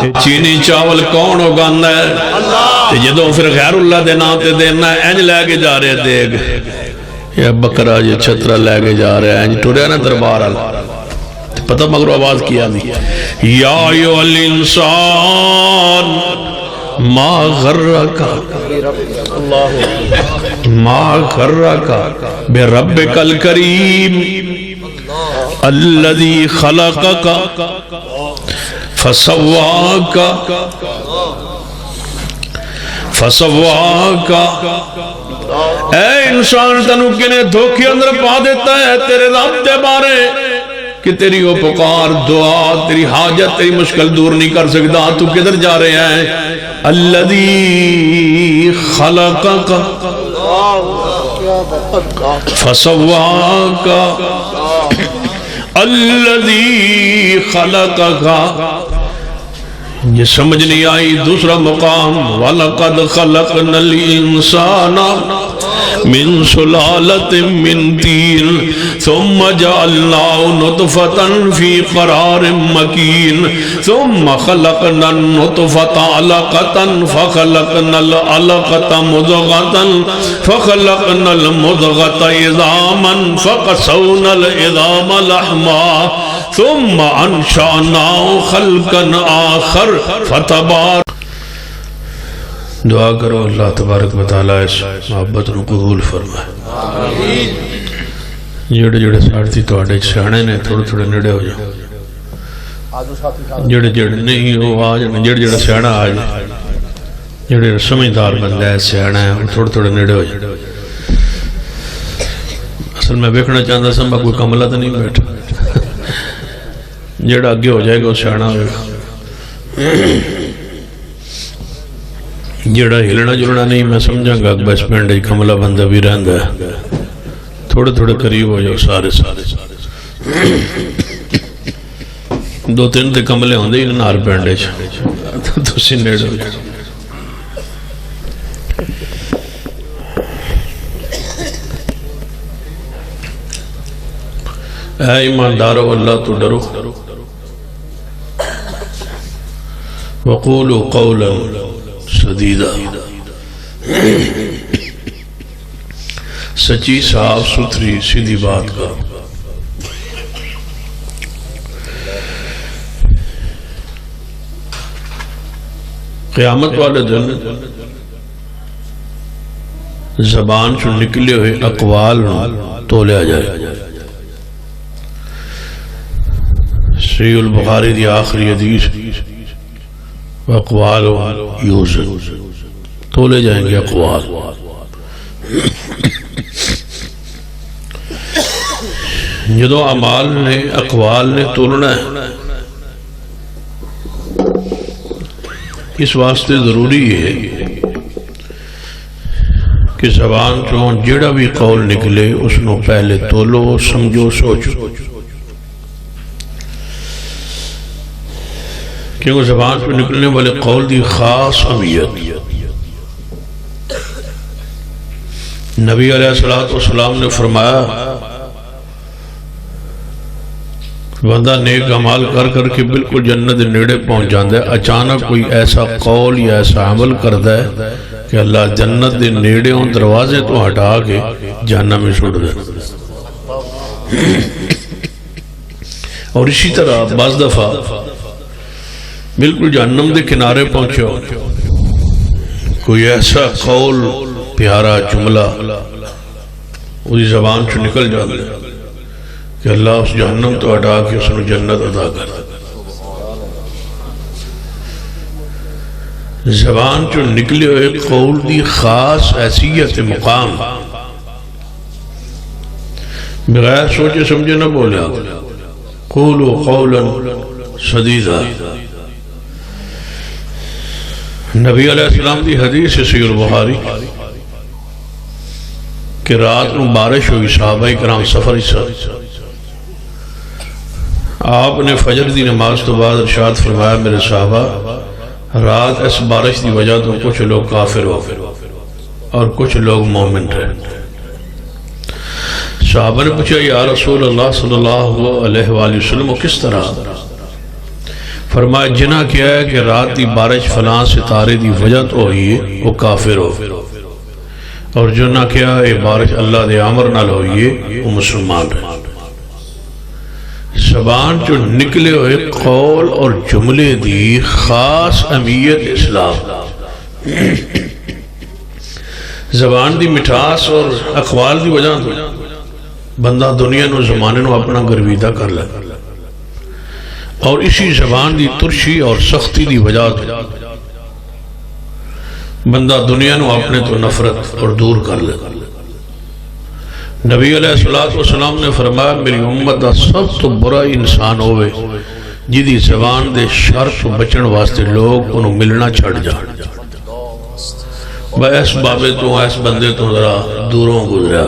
چینی چاول کون اگانا ہے جدوں پھر غیر اللہ دے نام تے دینا ہے انج لے کے جا رہے دیگ یا بکرا یہ چھترہ لے کے جا رہے ہیں انج ٹوریا نا دربار پتہ مگر آواز کیا نہیں یا ایوہ الانسان ما غرکا بربک الکریم الذی خلقکا فسواکا اے انسان تنو کنے دھوکے اندر پا دیتا ہے تیرے رب دے بارے کہ تیری وہ پکار دعا تیری حاجت تیری مشکل دور نہیں کر سکتا تو کدھر جا رہے ہیں الذی خلقک فسواک الذی خلقک یہ سمجھ نہیں آئی دوسرا مقام وَلَقَدْ خَلَقْنَا الْإِنسَانَ مِنْ سُلَالَةٍ مِنْ طِينٍ ثُمَّ جَعَلْنَاهُ نُطْفَةً فِي قَرَارٍ مَكِينٍ ثُمَّ خَلَقْنَا النُّطْفَةَ عَلَقَةً فَخَلَقْنَا الْعَلَقَةَ مُضْغَةً فَخَلَقْنَا الْمُضْغَةَ عِظَامًا فَقَسَوْنَا الْعِظَامَ لَحْمًا ثم انشأناه خلقا آخر فتبار دعا کرو اللہ تبارک و تعالیٰ اس محبت نو قبول فرمائے جڑے جڑے سارتی تو آڑے سیانے نے تھوڑے تھوڑے نڑے ہو جاؤ جڑے جڑے نہیں ہو آج جڑے جڑے سیانا آج جڑے سمجھدار بندہ ہے سیانا ہے تھوڑے تھوڑے نڑے ہو جاؤ اصل میں بیکھنا چاہتا سا میں کوئی کملہ تو نہیں بیٹھا جڑا آگے ہو جائے گا سیانا ہوئے گا جڑا ہلنا جلنا نہیں میں سمجھاں گا بس پینڈ کملہ بندہ بھی رہندا ہے تھوڑے تھوڑے قریب ہو جاؤ سارے دو تین تے کملے ہوندے ہی نار پینڈے تو سی نیڑ ہو جاؤ اے ایماندارو اللہ تو ڈرو وقولوا قولا سدیدا سچی صاف ستھری سیدھی بات کا قیامت والے دن زبان سے نکلے ہوئے اقوال تولیا جائے صحیح البخاری دی آخری حدیث اقوال یوزن تولے جائیں گے اقوال جدو اعمال نے اقوال نے تولنا ہے اس واسطے ضروری ہے کہ زبان چون جڑا بھی قول نکلے اس نو پہلے تولو سمجھو سوچو کیونکہ زبان پر نکلنے والے قول دی خاص اہمیت نبی علیہ السلام نے فرمایا بندہ نیک عمال کر کر کے بالکل جنت نیڑے پہنچ جاندہ ہے اچانک کوئی ایسا قول یا ایسا عمل کردہ ہے کہ اللہ جنت دے نیڑے ان دروازے تو ہٹا کے جہنم میں چھوڑ دے اور اسی طرح بعض دفعہ بالکل جہنم دے کنارے پہنچو کوئی ایسا قول پیارا جملہ اسی زبان سے نکل جاندے کہ اللہ اس جہنم تو ہٹا کے اس نے جنت عطا کر زبان جو نکلے ہوئے قول دی خاص حیثیت مقام بغیر سوچے سمجھے نہ بولے قولوا قولا سدیدا نبی علیہ السلام دی حدیث صحیح البخاری کہ رات میں بارش ہوئی صحابہ کرام سفر آپ نے فجر دی نماز تو بعد ارشاد فرمایا میرے صحابہ رات اس بارش دی وجہ تو کچھ لوگ کافر ہو اور کچھ لوگ مومن رہے صحابہ نے پوچھا یا رسول اللہ صلی اللہ علیہ وآلہ وسلم کس طرح فرمایا جنہ کیا ہے کہ رات دی بارش فلاں ستارے دی وجہ تو ہوئی ہے وہ کافر ہو، اور جو نہ کیا ہے بارش اللہ دے عمر نال ہوئی ہے وہ مسلمان ہے۔ زبان جو نکلے ہوئے قول اور جملے دی خاص اہمیت اسلام، زبان دی مٹھاس اور اقوال دی وجہ تو بندہ دنیا نو زمانے نو اپنا گرویدہ کر لے، اور اسی زبان دی ترشی اور سختی دی وجہ تو بندہ دنیا نو اپنے تو نفرت اور دور کر لے۔ نبی علیہ السلام نے فرمایا میری امت دا سب تو برا انسان ہوئے جدی زبان دے شر تو بچن واسطے لوگ انہوں ملنا چھڑ جان، اس بابے تو اس بندے تو ذرا دوروں گزریا،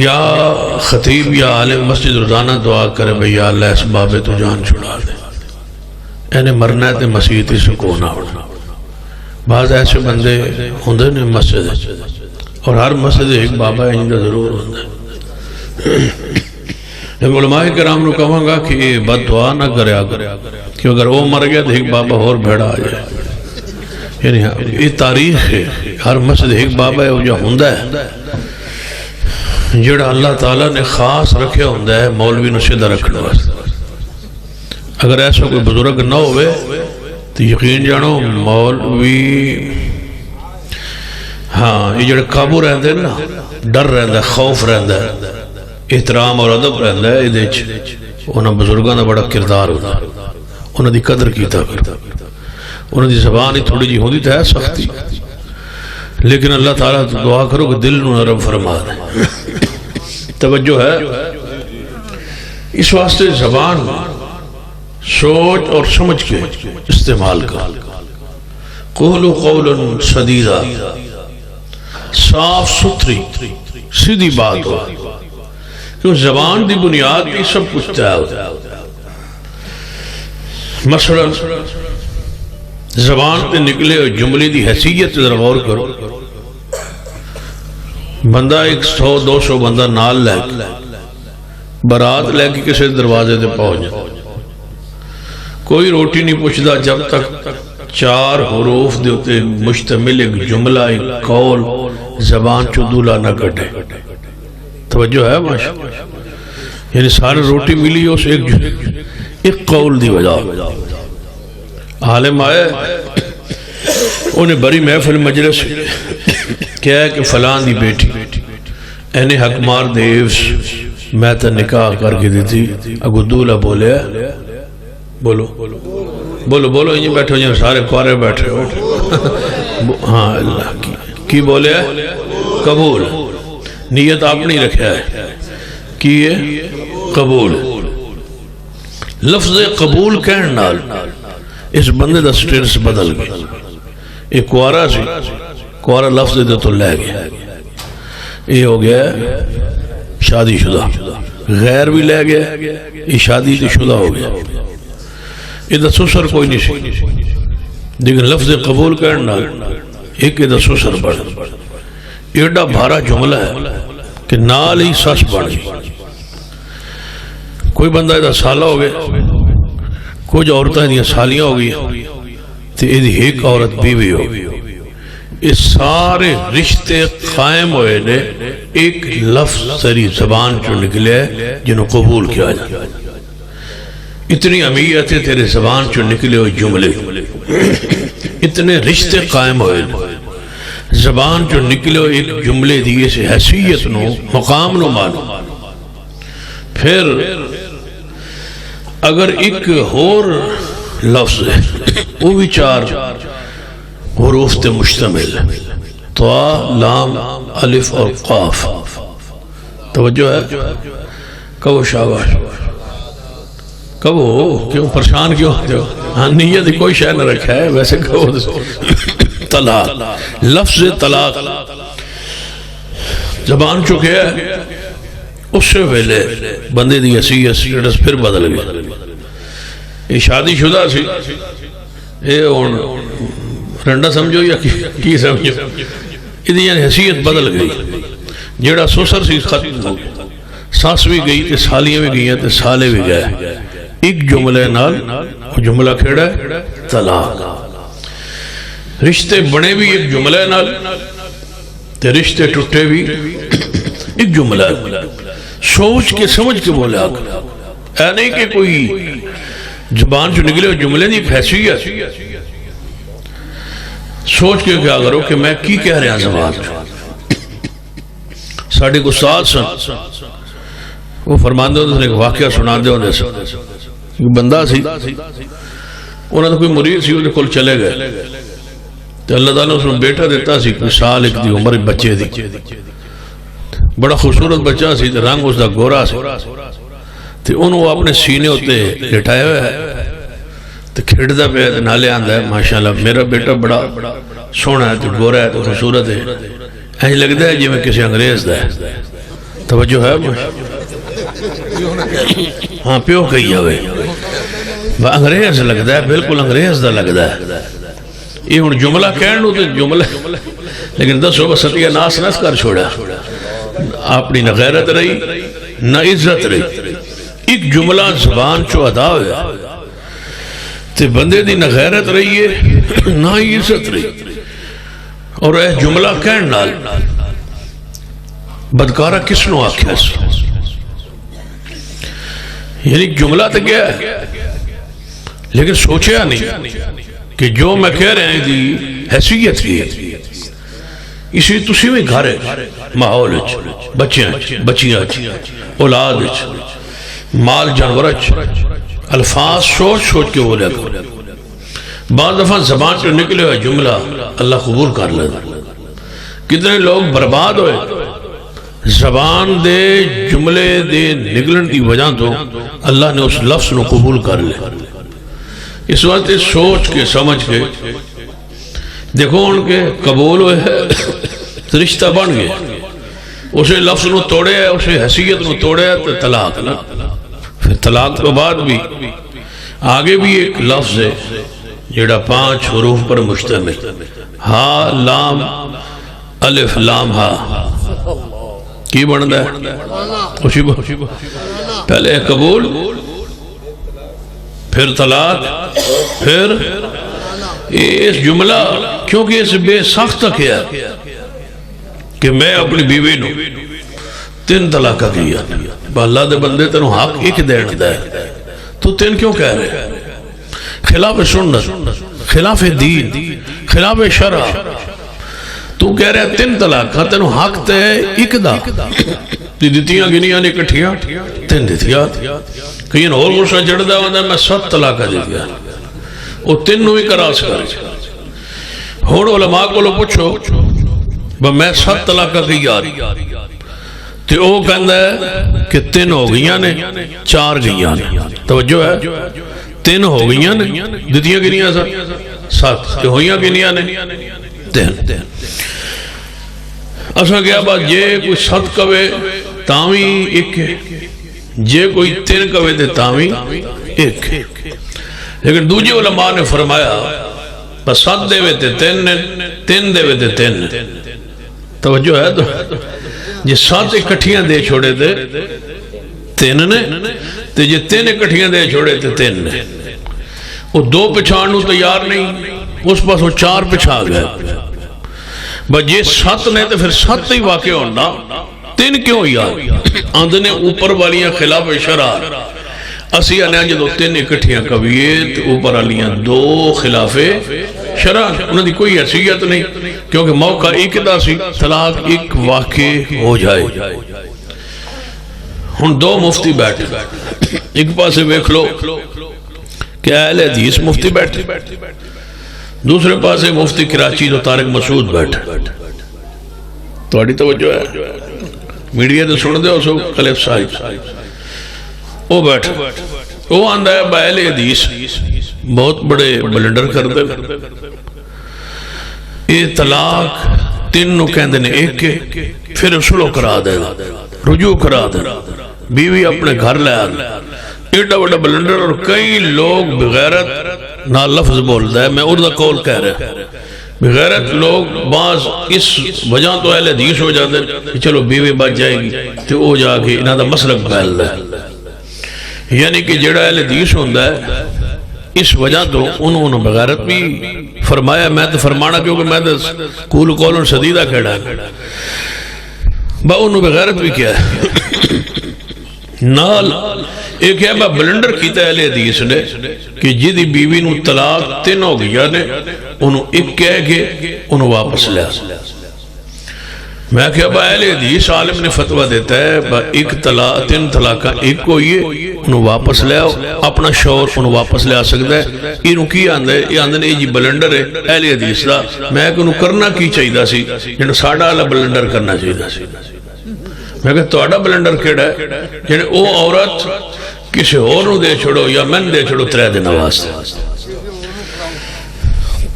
یا خطیب یا عالم مسجد روزانہ دعا کرے بھئی یا اللہ اس بابے تو جان چھڑا دے، انہیں مرنا ہے تے مسیح تی سکونہ ہونا۔ بعض ایسے بندے ہوندے نے مسجد، اور ہر مسجد ایک بابا ہے جنہا ضرور ہوندے، لیکن علماء کرام نے کہا گا کہ یہ بد دعا نہ کرے آگر کہ اگر وہ مر گیا تو ایک بابا اور بھیڑا آ جائے، یعنی یہ تاریخ ہے، ہر مسجد ایک بابا ہے وہ جو ہوندہ ہے جڑا اللہ تعالیٰ نے خاص رکھے ہوندہ ہے مولوی نو سیدھا رکھنے واسطے۔ اگر ایسا کوئی بزرگ نہ ہوئے تو یقین جانو مولوی ہاں یہ جڑے قابو رہندے نا، ڈر رہندہ ہے، خوف رہندہ ہے، احترام اور ادب رہندہ ہے، انہاں بزرگاں دا بڑا کردار ہوتا ہے، انہاں دی قدر کیتا کرتا، انہاں دی زبان ہی تھوڑی جی ہوندی تو ہے سختی، لیکن اللہ تعالیٰ دعا کرو کہ دل نو نرم فرما دے۔ توجہ ہے اس واسطے زبان سوچ اور سمجھ کے استعمال کر، قولوا قولا سدیدا، صاف ستھری سیدھی بات ہو، کیوں زبان دی بنیاد بھی سب کچھ طے ہوتا ہے۔ مثلا زبان تے نکلے جملے دی حیثیت ذرا غور کرو، بندہ 100-200 بندہ نال لے برات لے کے کسی دروازے تے پہنچ جائے، کوئی روٹی نہیں پوچھتا جب تک 4 حروف دے ہوتے مشتمل ایک جملہ ایک قول زبان چودولا نہ کٹے۔ توجہ ہے ماشاء، یعنی سارے روٹی ملی اس ایک قول دی وجہ۔ عالم آئے انہیں بڑی محفل مجلس کیا ہے کہ فلان دی بیٹی اینی حق مار دیوس میں تا نکاح کر کے دیتی، اگو دولا بولے بولو بولو بولو انہیں بیٹھو جنہیں سارے کوارے بیٹھے ہو، ہاں اللہ کی بولے قبول، نیت آپ نہیں رکھا ہے کی قبول، لفظ قبول کہن نال اس بندے دا سٹیٹس بدل گیا۔ ایک کوارا سی، کوارا لفظ دے تو لے گیا، یہ ہو گیا شادی شدہ، غیر بھی لے گیا، یہ شادی دی شدہ ہو گیا، یہ دا سسر کوئی نہیں سی، لیکن لفظ قبول کرنا ایک دا سسر بڑھ، ایڈا بھارا جملہ ہے کہ نال ہی سس بڑھ، کوئی بندہ دا سالہ ہو گیا، کچھ عورتیں دیا سالیاں ہو گئی، تو یہ ایک عورت بیوی ہو گئی، اس سارے رشتے قائم ہوئے نے ایک لفظ سری زبان جو نکلے جنہوں قبول کیا جائے۔ اتنی اہمیت ہے تیرے زبان جو نکلے ہوئے جملے، اتنے رشتے قائم ہوئے زبان جو نکلے ہوئے ایک جملے دیئے سے حیثیت نو مقام نو مانو۔ پھر اگر ایک اور لفظ ہے وہ بھی 4 حروف تے مشتمل، طا لام الف اور قاف، توجہ ہے، کہو شاباش، کہو کیوں پریشان کیوں ہوتے ہو، ہاں نیت کوئی شے نہ رکھا ہے، ویسے کہو طلاق، لفظ طلاق زبان چکے ہے، اس سے پہلے بندے دی حیثیت سٹیٹس پھر بدل گیا، یہ شادی شدہ سی، یہ رنڈا سمجھو یا کی سمجھو، یہ حیثیت بدل گئی، جیڑا سسر سی ختم ہو گیا، ساس بھی گئی تے سالیاں بھی گئی تے سالے بھی گئے، ایک جملے نال، وہ جملہ کھیڑا ہے طلاق۔ رشتے بنے بھی ایک جملے نال تے رشتے ٹوٹے بھی ایک جملہ۔ سوچ کے سمجھ کے بولے آگا، اے نہیں کہ کوئی زبان جو نکلے وہ جملے نہیں، ایک حیثیت۔ سوچ کے کیا کرو کہ میں کی کہہ رہے ہیں زبان ساڑھے کو ساتھ سن، وہ فرماندے ہوتے ہیں، ایک واقعہ سنا دے ہونے سے ایک بندہ سی، انہوں نے کوئی مرید سی، انہوں نے کل چلے گئے تو اللہ تعالیٰ اس نے بیٹا دیتا سی، کوئی سال ایک دی عمر بچے دی، بڑا خوبصورت بچہ سی، رنگ اس دا گورا سی، تو انہوں اپنے سینے ہوتے لٹائے ہوئے ہے تو کھڑتا پہ نالے آندہ ہے، ماشاءاللہ میرا بیٹا بڑا سونا ہے، تو گورا ہے، تو خوبصورت ہے، ایسے لگتا ہے جی میں کسی انگریز دا ہے، توجہ ہے ہاں پیو کہی ہوئے انگریز لگتا ہے، بالکل انگریز دا لگتا ہے۔ یہ ہون جملہ کہنو تو جملہ، لیکن دسو بس ستیہ ناس نس کر چھوڑا، اپنی نہ غیرت رہی نہ عزت رہی، ایک جملہ زبان چو ادا ہویا تے بندے دی نہ غیرت رہی ہے نہ عزت رہی، اور اے جملہ کہن نال بدکارہ کس نو آکھیا سو، یعنی جملہ تو کیا ہے لیکن سوچیا نہیں کہ جو میں کہہ رہے ہیں دی حیثیت کی ہے، اسی تسی میں گھر ہے، ماحول ہے، بچیاں اولاد ہے، مال جانور ہے، الفاظ سوچ سوچ کے بولے گا، بعض دفعہ زبان سے نکلے ہوئے جملہ اللہ قبول کر لے، کتنے لوگ برباد ہوئے زبان دے جملے دے نکلن کی وجہ تو اللہ نے اس لفظ نو قبول کر لے۔ اس وقت سوچ کے سمجھ کے دیکھو ان کے قبول ہوئے رشتہ بن گئے، اسے لفظ نو توڑے ہے، اسے حیثیت نو توڑے ہے تو طلاق نا، پھر طلاق کے بعد بھی آگے بھی ایک لفظ ہے جڑا 5 حروف پر مشتمل، ہا لام الف لام ہا، کی بنتا ہے پہلے قبول، پھر طلاق، پھر اس جملہ، کیونکہ اس بے سخت کیا کہ میں اپنی بیوی نو 3 طلاقہ کیا، اللہ دے بندے تنو حق ایک دین دے تو 3 کیوں کہہ رہے؟ خلاف سنت، خلاف دین، خلاف شرع، تو کہہ رہے 3 طلاقہ تنو حق تے ایک دا دیتیاں گنیاں نے کٹھیاں 3 دیتیاں، کہیں اور غصہ چڑھ دا ہوندہ میں 7 طلاقہ دے دیا، وہ 3 نوی کراس کرے، ہون علماء کو لو پوچھو میں 7 طلاقہ کی یاری، تو وہ کہندہ ہے کہ 3 ہو گئیاں نے 4 گئیاں نے، توجہ ہے 3 ہو گئیاں نے، دیتیاں گنیاں 7، کہ ہوئیاں گنیاں نے 3۔ اصلا کیا بات یہ کوئی 7 کوئے تاوی ایک ہے، یہ کوئی 3 کوئے دے تاوی ایک ہے، لیکن دوجہ علماء نے فرمایا بس 7 دے وے تے 3 دے وے تے 3، توجہ ہے تو یہ 7 اکٹھیاں دے چھوڑے تھے 3 نے، تو یہ 3 اکٹھیاں دے چھوڑے تھے 3 نے، وہ 2 پچھانوں تیار نہیں، اس پاس وہ 4 پچھا گئے، بس یہ 7 نے تو پھر 7 ہی واقع ہونا، 3 کیوں یار آندھنے اوپر والیاں خلاف شرع، اسی آنے جدو 3 اکٹھیاں کبھیت اوپر والیاں 2 خلاف شرع، انہوں نے کوئی حیثیت نہیں، کیونکہ موقع ایک دا سی، طلاق ایک واقع ہو جائے۔ ہن 2 مفتی بیٹھے، ایک پاسے ویکھ لو کہ اہل حدیث مفتی بیٹھے، دوسرے پاسے مفتی کراچی تو طارق مسعود بیٹھے، توڑی توجہ ہے میڈیا تو سن دے ہو سو خلیف صاحب وہ بیٹھے، وہ آندہ ہے اہل حدیث بہت بڑے بلنڈر کر دے، یہ طلاق 3 نو کہندے نے ایک کے، پھر سلو کرا دے، رجوع کرا دے، بیوی اپنے گھر لے آدھے، ایڈا بڑا بلنڈر، اور کئی لوگ بغیرت نہ لفظ بول دے، میں اردہ قول کہہ رہے بغیرت لوگ بعض اس وجہ تو اہل حدیث ہو جاتے ہیں کہ چلو بیوی بچ جائے گی تو وہ جا کے انہاں دا مسلک پھیل ہے، یعنی کہ جڑا اہل حدیث ہوتا ہے اس وجہ تو انہوں نے بغیرت بھی فرمایا. میں تو فرمانا کیونکہ میں تو کول کولن سدیدہ کھڑا ہے با انہوں بغیرت بھی کیا ہے نال ایک ہے با بلنڈر کیتا ہے اہل حدیث نے کہ جدی بیوی نو طلاق 3 ہو گیا نے انہوں ایک کہہ کے انہوں واپس لیا. میں کہا با اہل حدیث عالم نے فتوہ دیتا ہے با 3 طلاقہ ایک ہوئی ہے انہوں واپس لیا اپنا شور انہوں واپس لیا سکتا ہے. انہوں کی آندھا ہے یہ آندھا ہے جی بلنڈر ہے اہل حدیث دا. میں کہ انہوں کرنا کی چاہیے دا سی جنہوں ساڑھا والا بلنڈر کرنا چاہیے دا سی. میں کہ توڑا بلنڈر کیڑا ہے جنہوں او عورت کسی اور نو دے چھڑو یا من دے چھڑو 3 دن واسطے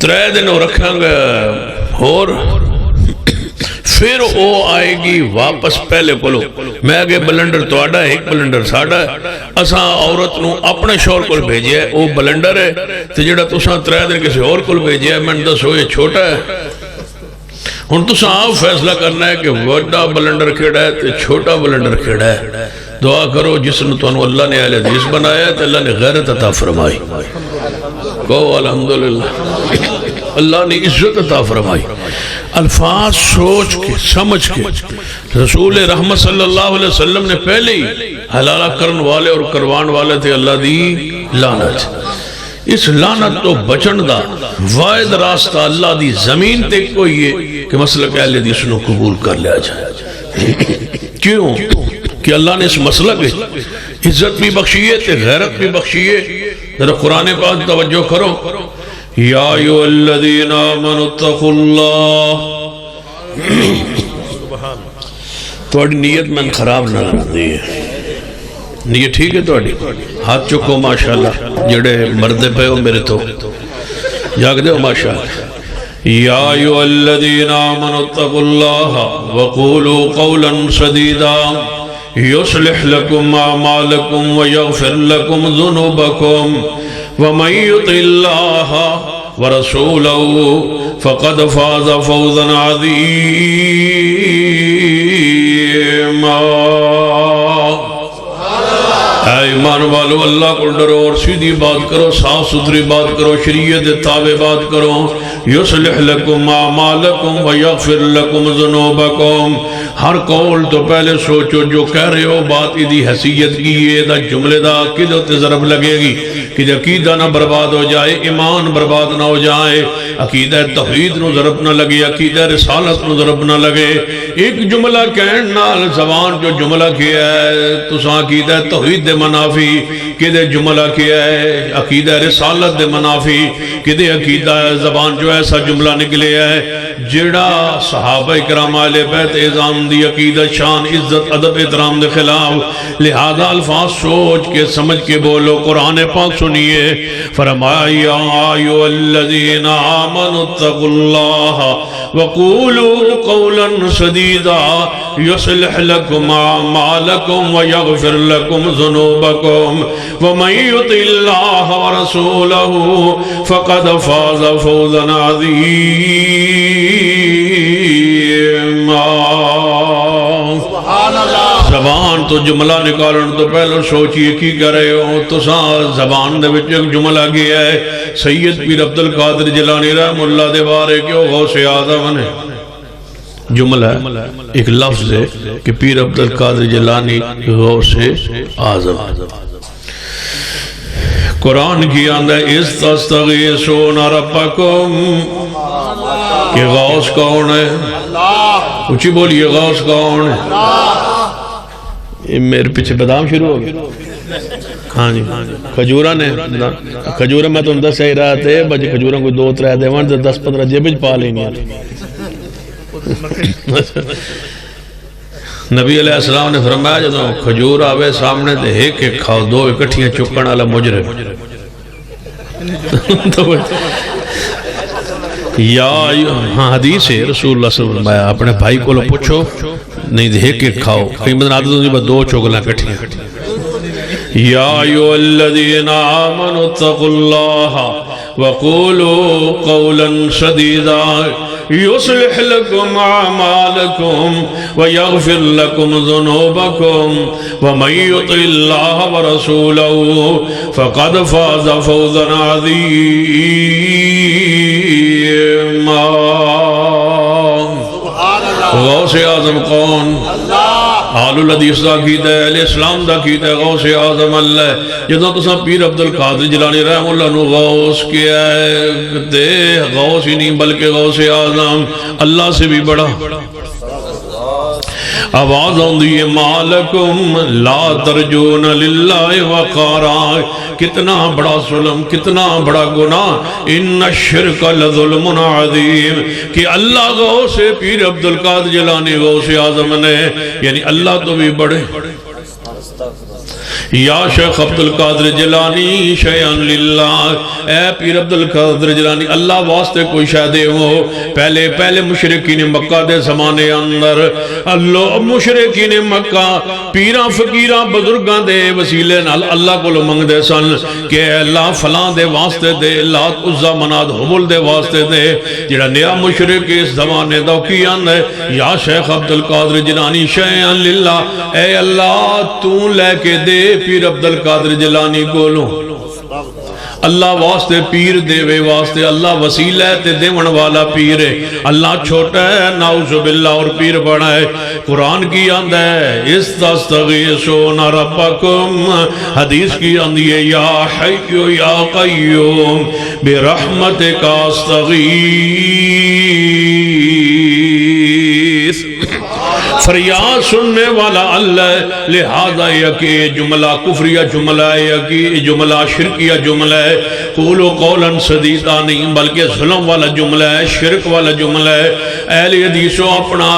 3 دن رکھاں گا اور پھر او آئے گی واپس پہلے کولو. میں کہ بلنڈر توڑا ہے ایک بلنڈر ساڑھا ہے اساں عورت نو اپنے شور کول بھیجیا ہے او بلنڈر ہے تو جڑا تساں 3 دن کسی اور کول بھیجیا ہے من دسو یہ چھوٹا ہے. ہن تساں آپ فیصلہ کرنا ہے کہ وڈا بلنڈر کیڑا ہے تو چھوٹا بلنڈر کیڑا ہے. دعا کرو جس نے تو اللہ نے اہل حدیث بنایا ہے تو اللہ نے غیرت عطا فرمائی. کہو الحمدللہ اللہ نے عزت عطا فرمائی. الفاظ سوچ کے سمجھ کے رسول رحمت صلی اللہ علیہ وسلم نے پہلے ہی حلالہ کرن والے اور کروان والے تھے اللہ دی لعنت. اس لعنت تو بچن دا واحد راستہ اللہ دی زمین تے کوئی ہے کہ مسلک اہل حدیث نو قبول کر لیا جائے. کیوں کہ اللہ نے اس مسلک عزت بھی بخشی ہے تے غیرت بھی بخشی ہے. ذرا قرآن پاک توجہ کرو. یا ایھا الذین آمنوا اتقوا اللہ. تھوڑی نیت من خراب نہ رہی ہے نیت ٹھیک ہے تھوڑی ہاتھ چکو ماشاءاللہ جڑے مردے پہ ہو میرے تو جاگ دے ہو ماشاءاللہ. یا ایھا الذین آمنوا اتقوا اللہ وقولوا قولا سدیدا یصلح لکم اعمالکم ویغفر لکم ذنوبکم ومن یطع اللہ ورسولہ فقد فاز فوزا عظیما. اے ایمان والو اللہ کو ڈرو اور سیدھی بات کرو صاف ستھری بات کرو شریعت تابع بات کرو. یصلح لکم اعمالکم ویغفر لکم ذنوبکم. ہر قول تو پہلے سوچو جو کہہ رہے ہو بات ادھی حیثیت کی ہے دا جملے دا عقیدہ تے ضرب لگے گی کہ عقیدہ نہ برباد ہو جائے ایمان برباد نہ ہو جائے عقیدہ توحید نو ضرب نہ لگے عقیدہ رسالت نو ضرب نہ لگے. ایک جملہ کہن نال زبان جو جملہ کیا ہے تساں عقیدہ توحید دے منافی کدے جملہ کیا ہے عقیدہ رسالت دے منافی کدے عقیدہ زبان جو ایسا جملہ نکلے ہے جڑا صحابہ اکرام اہل بیت اعظام دی عقیدہ شان عزت ادب احترام دے خلاف. لہذا الفاظ سوچ کے سمجھ کے بولو. قرآن پاک سنیے فرمایا یا ایھا الذین آمنوا اتقوا اللہ وقولوا قولا سدیدا یصلح لکم اعمالکم ویغفر لکم ذنوبکم ومن یطع اللہ ورسولہ فقد فاز فوزا عظیما. زبان تو جملہ نکالن تو پہلے سوچئے کی کر رہے ہو. تو زبان دے وچ ایک جملہ گیا ہے سید پیر عبدالقادر جیلانی رحم اللہ دے بارے کہ وہ غوث اعظم ہے. جملہ ہے ایک لفظ ہے کہ پیر عبدالقادر جیلانی غوث اعظم. قرآن کی آندہ اِذْ تَسْتَغِيثُونَ رَبَّكُمْ کہ غوث کون ہے اچھی بولیے غوث کون ہے. میرے پیچھے بادام شروع ہو گئے ہاں جی کھجورہ نے کھجورہ میں تو دس ہی رہا تھے بچے کھجورہ کو 2-3 دیوان 10-15 جیبج پا لیں گے. نبی علیہ السلام نے فرمایا جب کھجور آوے سامنے دے ایک ایک کھاؤ 2 اکٹھیاں چکن والا مجرم. یا ہاں حدیث ہے رسول اللہ صلی اللہ علیہ وسلم اپنے بھائی کو پوچھو نہیں دے ایک ایک کھاؤ کئی مدن عادت ہوتی 2 چوگلاں کٹھیاں یا ایھا الذین آمنوا اتقوا اللہ وقولوا قولا سدیدا يصلح لكم أعمالكم ويغفر لكم ذنوبكم ومن يطع الله ورسوله فقد فاز فوزا عظيما غوث اعظم کون؟ آل الحدیث دا کیتا ہے، اہل اسلام دا کیتا ہے غوث اعظم اللہ. جدوں تساں پیر عبدالقادر جیلانی رحمہ اللہ نو غوث کیا ہے تے غوث ہی نہیں بلکہ غوث اعظم اللہ سے بھی بڑا. آواز آندھی ہے مالکم لا ترجون للہ وقارا. کتنا بڑا ظلم، کتنا بڑا گناہ. ان الشرک لظلم عظیم کہ اللہ غوث پیر عبدالقادر جیلانی غوث اعظم نے یعنی اللہ تو بھی بڑے. یا شیخ عبدالقادر جیلانی شیئن للہ، اے پیر عبدالقادر جیلانی اللہ واسطے کوئی شہدے ہو. پہلے مشرقین مکہ دے زمانے اندر اللہ مشرقین مکہ پیران فقیران بزرگاں دے وسیلے نال اللہ کو منگ دے سن کہ اللہ فلاں دے واسطے دے، لات عزا منات حبل دے واسطے دے. جڑا نیا مشرق اس زمانے دا کی آن ہے یا شیخ عبدالقادر جیلانی شیئن للہ، اے اللہ تو لے کے دے پیر عبدالقادر جیلانی کولوں. اللہ واسطے پیر دے واسطے اللہ وسیلہ تے دیون والا پیر ہے. اللہ چھوٹا ہے نعوذ باللہ اور پیر بڑا ہے. قرآن کی آندہ ہے استستغیثون ربکم، حدیث کی آندھی ہے یا حی یا قیوم برحمتک استغیث. فریاد سننے والا اللہ، لہذا یکی جملہ کفریہ جملہ ہے، یکی جملہ شرکیہ جملہ ہے. قولو قولا سدیدا نہیں بلکہ ظلم والا جملہ ہے، شرک والا جملہ ہے. اہل حدیثوں اپنا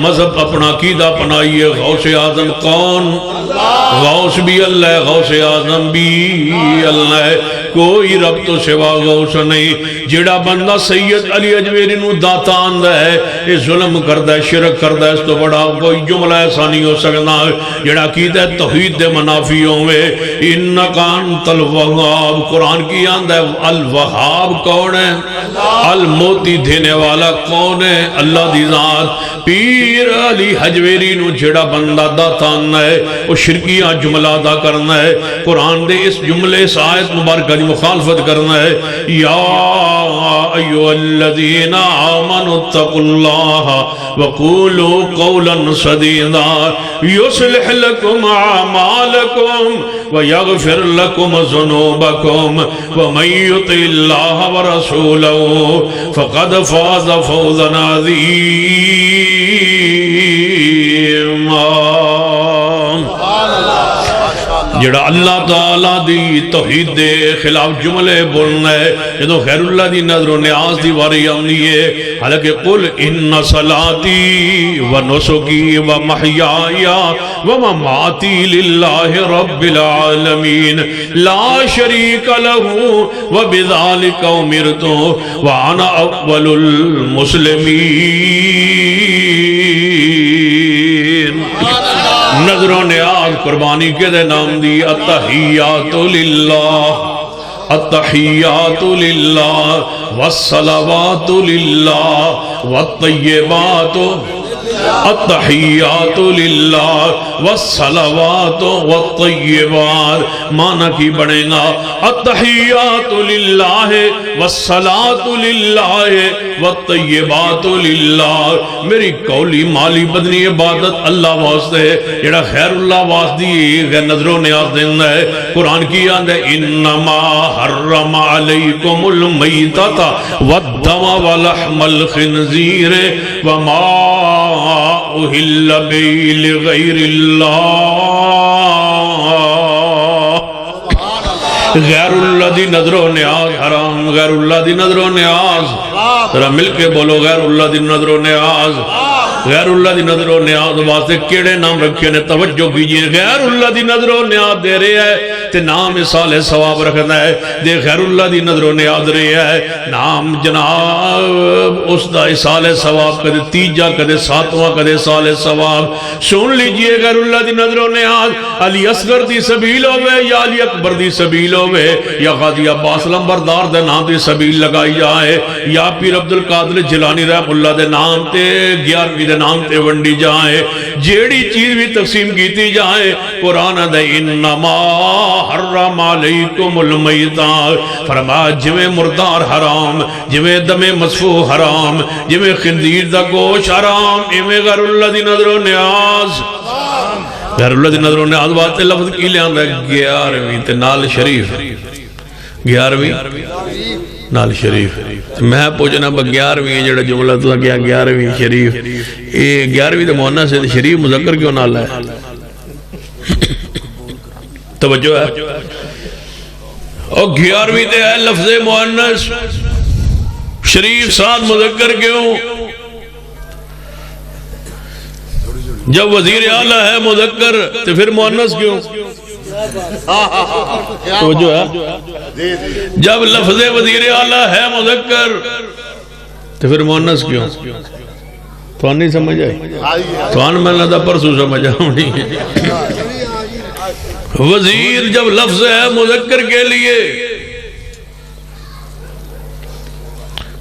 مذہب اپنا عقیدہ اپنائیے. غوث اعظم کون؟ غوث بھی اللہ ہے، غوث اعظم بھی اللہ ہے. کوئی رب تو سوا غوث نہیں. جڑا بندہ سید علی اجمیری نو داتا آندہ ہے یہ ظلم کردہ ہے، شرک کردہ ہے. اس تو بڑا کوئی جملہ ایسا نہیں ہو سکتا. جڑا کیتا ہے توحید دے منافیوں میں انکا انت الوہاب. قرآن کی آندہ ہے الوہاب کون ہے؟ الموتی دینے والا کون ہے؟ اللہ دی ذات. پیر علی حجویری نو جڑا بندہ داتا آندہ ہے وہ شرکیہ جملہ ادا کرنا ہے. قرآن دے اس جملے اس آیت مبارکہ دی مخالفت کرنا ہے. یا ایھا الذین آمنوا اتقوا اللہ وقولوا قولا سدیدا یصلح لکم اعمالکم ویغفر لکم ذنوبکم ومن یطع اللہ ورسولہ فقد فاز فوزا عظیما. جڑا اللہ تعالیٰ دی توحید دے خلاف جملے بولنا ہے جدو خیر اللہ دی نظر و نیاز دی واری آنی ہے. حالانکہ قل ان صلاتی و نسکی و محیائی و مماتی للہ رب العالمین لا شریک لہو و بذالک امرتو وانا اول المسلمین. نظر و نیاز قربانی کے دے نام دی. التحیات للہ، التحیات للہ والصلوات للہ والطیبات. التحیات للہ والصلوات والطیبات معنی کی بڑھے گا التحیات للہ والصلاة للہ والطیبات للہ. میری قولی مالی بدنی عبادت اللہ واسطے. جڑا خیر اللہ واسطی غیر نظر و نیاز دینا ہے. قرآن کی آن ہے انما حرم علیکم المیتۃ والدم ولحم الخنزیر وما اہل بہ لغیر اللہ. غیر اللہ دی نظر و نیاز حرام. غیر اللہ دی نظر و نیاز ذرا مل کے بولو غیر اللہ دی نظر و نیاز غیر اللہ دی نظر و نیاز واسطے کیڑے نام رکھے نے توجہ کیجئے غیر اللہ دی نظر و نیاز دے رہے ہیں تے نام اصال ثواب رکھنا ہے دے غیر اللہ دی نظر و نیاز رہے ہے نام جناب اس دا اصال ثواب کدے تیجا کدے ساتواں کدے اصال ثواب سن لیجئے غیر اللہ دی نظر و نیاز علی اصغر دی سبیل ہوئے یا علی اکبر دی سبیل ہوئے یا غازی عباس لمبردار دے نام دی سبیل لگائی جائے یا پیر عبدالقادر جیلانی رحم اللہ دے نام تے 11ویں دے نام تے ونڈی جائے جیڑی چیز بھی تقسیم کیتی جائے قرآن دے انما حرم علیکم المیتان فرمایا جویں مردار حرام جویں دم مسفوح حرام جویں خنزیر دا گوشت حرام ایویں غیر اللہ دی نظر و نیاز غیر اللہ دی نظر و نیاز واسطے لفظ کی لیان ہے 11ویں تے نال شریف 11ویں نال شریف میں پوچھنا با 11ویں جڑا جملہ تو کیا 11ویں شریف 11ویں تے مؤنث سے شریف مذکر کیوں نال ہے توجہ ہے اور 11ویں تے ہے لفظ مؤنث شریف ساتھ مذکر کیوں جب وزیر اعلیٰ ہے مذکر تو پھر مؤنث کیوں توجہ ہے جب لفظ وزیر اعلیٰ ہے مذکر تو پھر مؤنث کیوں تو نہیں سمجھ آئی تو میں لگتا پرسو سمجھ آؤں وزیر جب لفظ ہے مذکر کے لیے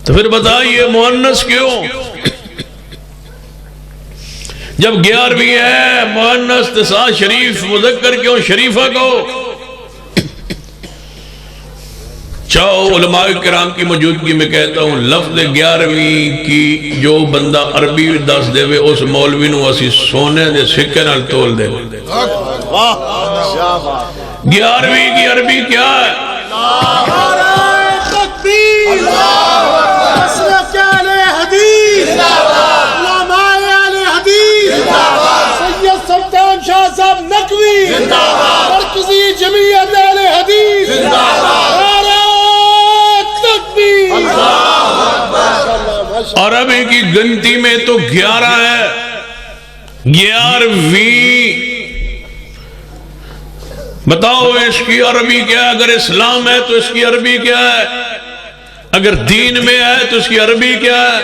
تو پھر بتائیے مؤنث کیوں جب 11ویں ہے مؤنث تسا شریف مذکر کیوں شریفہ کو چاہو علماء کرام کی موجودگی میں کہتا ہوں لفظ 11ویں کی جو بندہ عربی دس دے وے اس مولوی نو اسی سونے دے سکے نال تول دے 11ویں کی عربی کیا ہے سید سلطان شاہ صاحب نقوی مرکزی جمعیت اہل حدیث نعرہ تکبیر عربی کی گنتی میں تو 11 ہے 11ویں بتاؤ اس کی عربی کیا ہے اگر اسلام ہے تو اس کی عربی کیا ہے اگر دین میں ہے تو اس کی عربی کیا ہے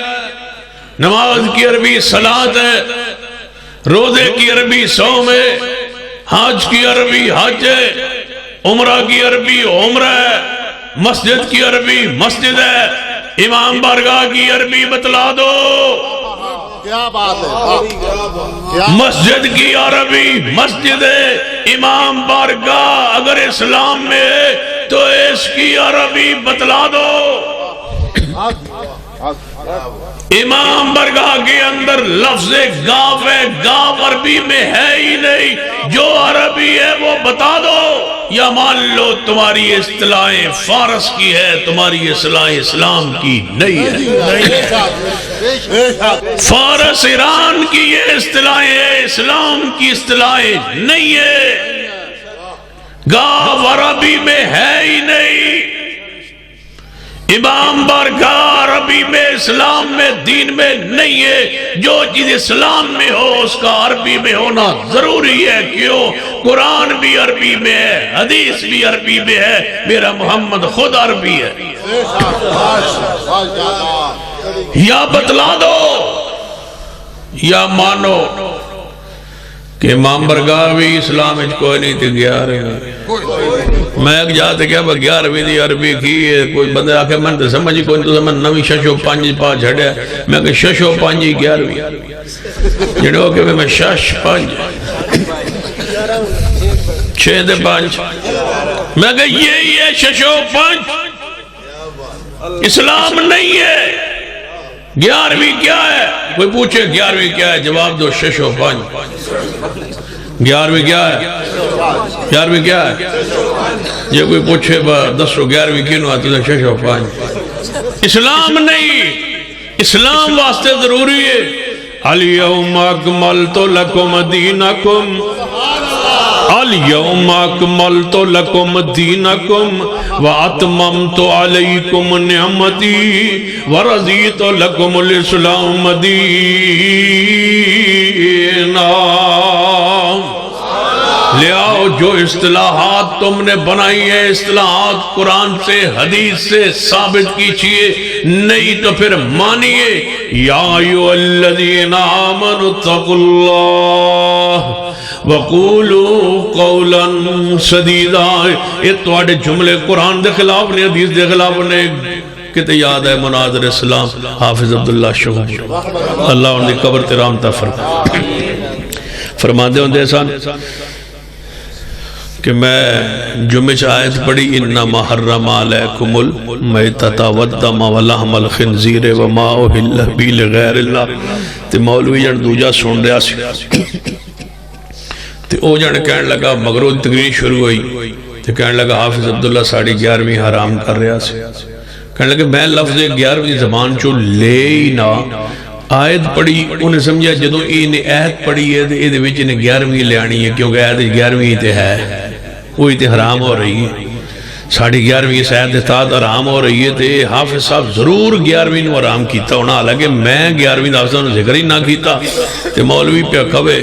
نماز کی عربی صلاۃ ہے روزے کی عربی صوم ہے حج کی عربی حج ہے عمرہ کی عربی عمرہ ہے مسجد کی عربی مسجد ہے امام بارگاہ کی عربی بتلا دو کیا بات ہے مسجد کی عربی مسجد ہے امام بارگاہ اگر اسلام میں ہے تو اس کی عربی بتلا دو امام برگاہ کے اندر لفظ گاو ہے گاو عربی میں ہے ہی نہیں جو عربی ہے وہ بتا دو یا مان لو تمہاری اصطلاحیں فارس کی ہے تمہاری اصطلاح اسلام کی نہیں ہے فارس ایران کی یہ اصطلاحیں ہے اسلام کی اصطلاحیں نہیں ہے گاو عربی میں ہے ہی نہیں امام بارگاہ عربی میں اسلام میں دین میں نہیں ہے جو چیز اسلام میں ہو اس کا عربی میں ہونا ضروری ہے کیوں قرآن بھی عربی میں ہے حدیث بھی عربی میں ہے میرا محمد خود عربی ہے یا بتلا دو یا مانو کہ امام برگاہ بھی اسلام اچھ کوئی نہیں تھی 11 میں ایک جاتے کیا 11ویں دی عربی کی کوئی بندے آکے من تے سمجھی کوئی تو سمجھ نوی ششو پانچ پا جھڑیا میں کہ ششو پانچی 11ویں جنہوں کہ میں شش پانچ 6 دے 5 میں کہ یہی ہے ششو پانچ اسلام نہیں ہے 11ویں کیا ہے کوئی پوچھے 11ویں کیا ہے جواب دو ششو پانچ 11ویں کیا ہے 11ویں کیا ہے یہ کوئی پوچھے دسو 11ویں کینو آتی ہے ششو پانچ اسلام نہیں اسلام واسطے ضروری ہے الیوم اکملت لکم دینکم اليوم اکملت لکم دینکم واتممت علیکم نعمتی ورضیت لکم الاسلام دینا۔ لے آؤ جو اصطلاحات تم نے بنائی ہیں، اصطلاحات قرآن سے حدیث سے ثابت کیجئے، نہیں تو پھر مانیے۔ یا ایھا الذین آمنوا اتقوا اللہ وقولوا قولا سدیدا۔ یہ تواڈے جملے قرآن دے خلاف نے، حدیث دے خلاف نے۔ کتے یاد ہے مناظر اسلام حافظ عبداللہ شہور، اللہ ان دی قبر تے رحمت فرما دے ہوندے سن کہ میں جمعہ آیت پڑھی انما حرم علیکم المیتۃ والدم ولحم الخنزیر وما اہل به لغیر اللہ۔ تے مولوی جن دوجا سن رہا سی تے او جن کہن لگا، مگروں تقریر شروع ہوئی تے کہن لگا حافظ عبداللہ ساڑی 11ویں حرام کر رہا سی۔ کہنے لگا میں لفظ 11ویں زبان چو لے ہی نہ، آیت پڑھی انہیں سمجھا جدوں انہیں آیت پڑھی ہے دے دے وچ انہیں 11ویں لے آنی ہے، کیونکہ آیت 11ویں تے ہے، وہی تے حرام ہو رہی ہے۔ ساڑھی 11ویں سیاد اتاد حرام ہو رہی ہے تے حافظ صاحب ضرور 11ویں نو حرام کیتا ہونا، حالانکہ میں 11ویں حافظ نے ذکر ہی نہ کیتا۔ تے مولوی پہ کھوے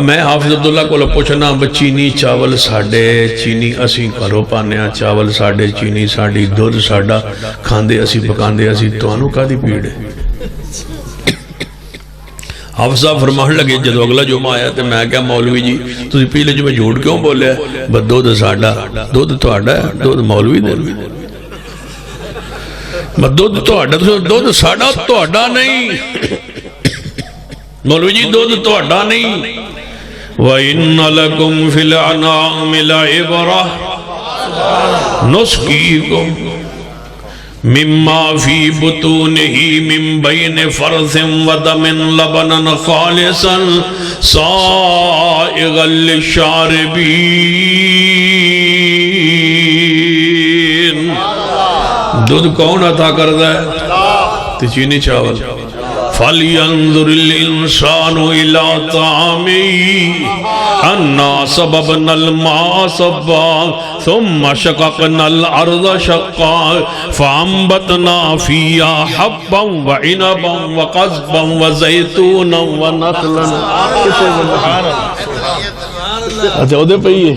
میں حافظ عبداللہ کو پوچھنا چینی چاول ساڑھے، چینی اسی گھروں پانے ہیں، چاول ساڑھے، چینی ساڑھی، دودھ ساڑھا کھاندے اسی پکاندے اسی، تو انہوں کا دی پیڑ ہے۔ حافظ صاحب فرمان لگے جدو اگلا جمعہ آیا تے میں کہا مولوی جی تسی پہلے جو میں جھوٹ کیوں بولے بس دودھ ساڑھا، دودھ تو آڑھا ہے، دودھ مولوی دے بس دودھ تو آڑھا، دودھ ساڑھا تو آڑھا نہیں مولوی جی، دودھ تو آڑھا نہیں۔ وَإِنَّ لَكُمْ فِي الْأَنْعَامِ لَعِبْرَةً نُسْقِيكُمْ مما فی بطونہ من بین فرث ودم لبنا خالصا سائغا للشاربین۔ دودھ کون عطا کردا ہے؟ تے چینی چاول۔ فَلْيَنظُرِ الْإِنسَانُ إِلَىٰ طَعَامِهِ أَنَّا صَبَبْنَا الْمَاءَ صَبًّا ثُمَّ شَقَقْنَا الْأَرْضَ شَقًّا فَأَنبَتْنَا فِيهَا حَبًّا وَعِنَبًا وَقَضْبًا وَزَيْتُونًا وَنَخْلًا۔ اچھا وہ دے پہیے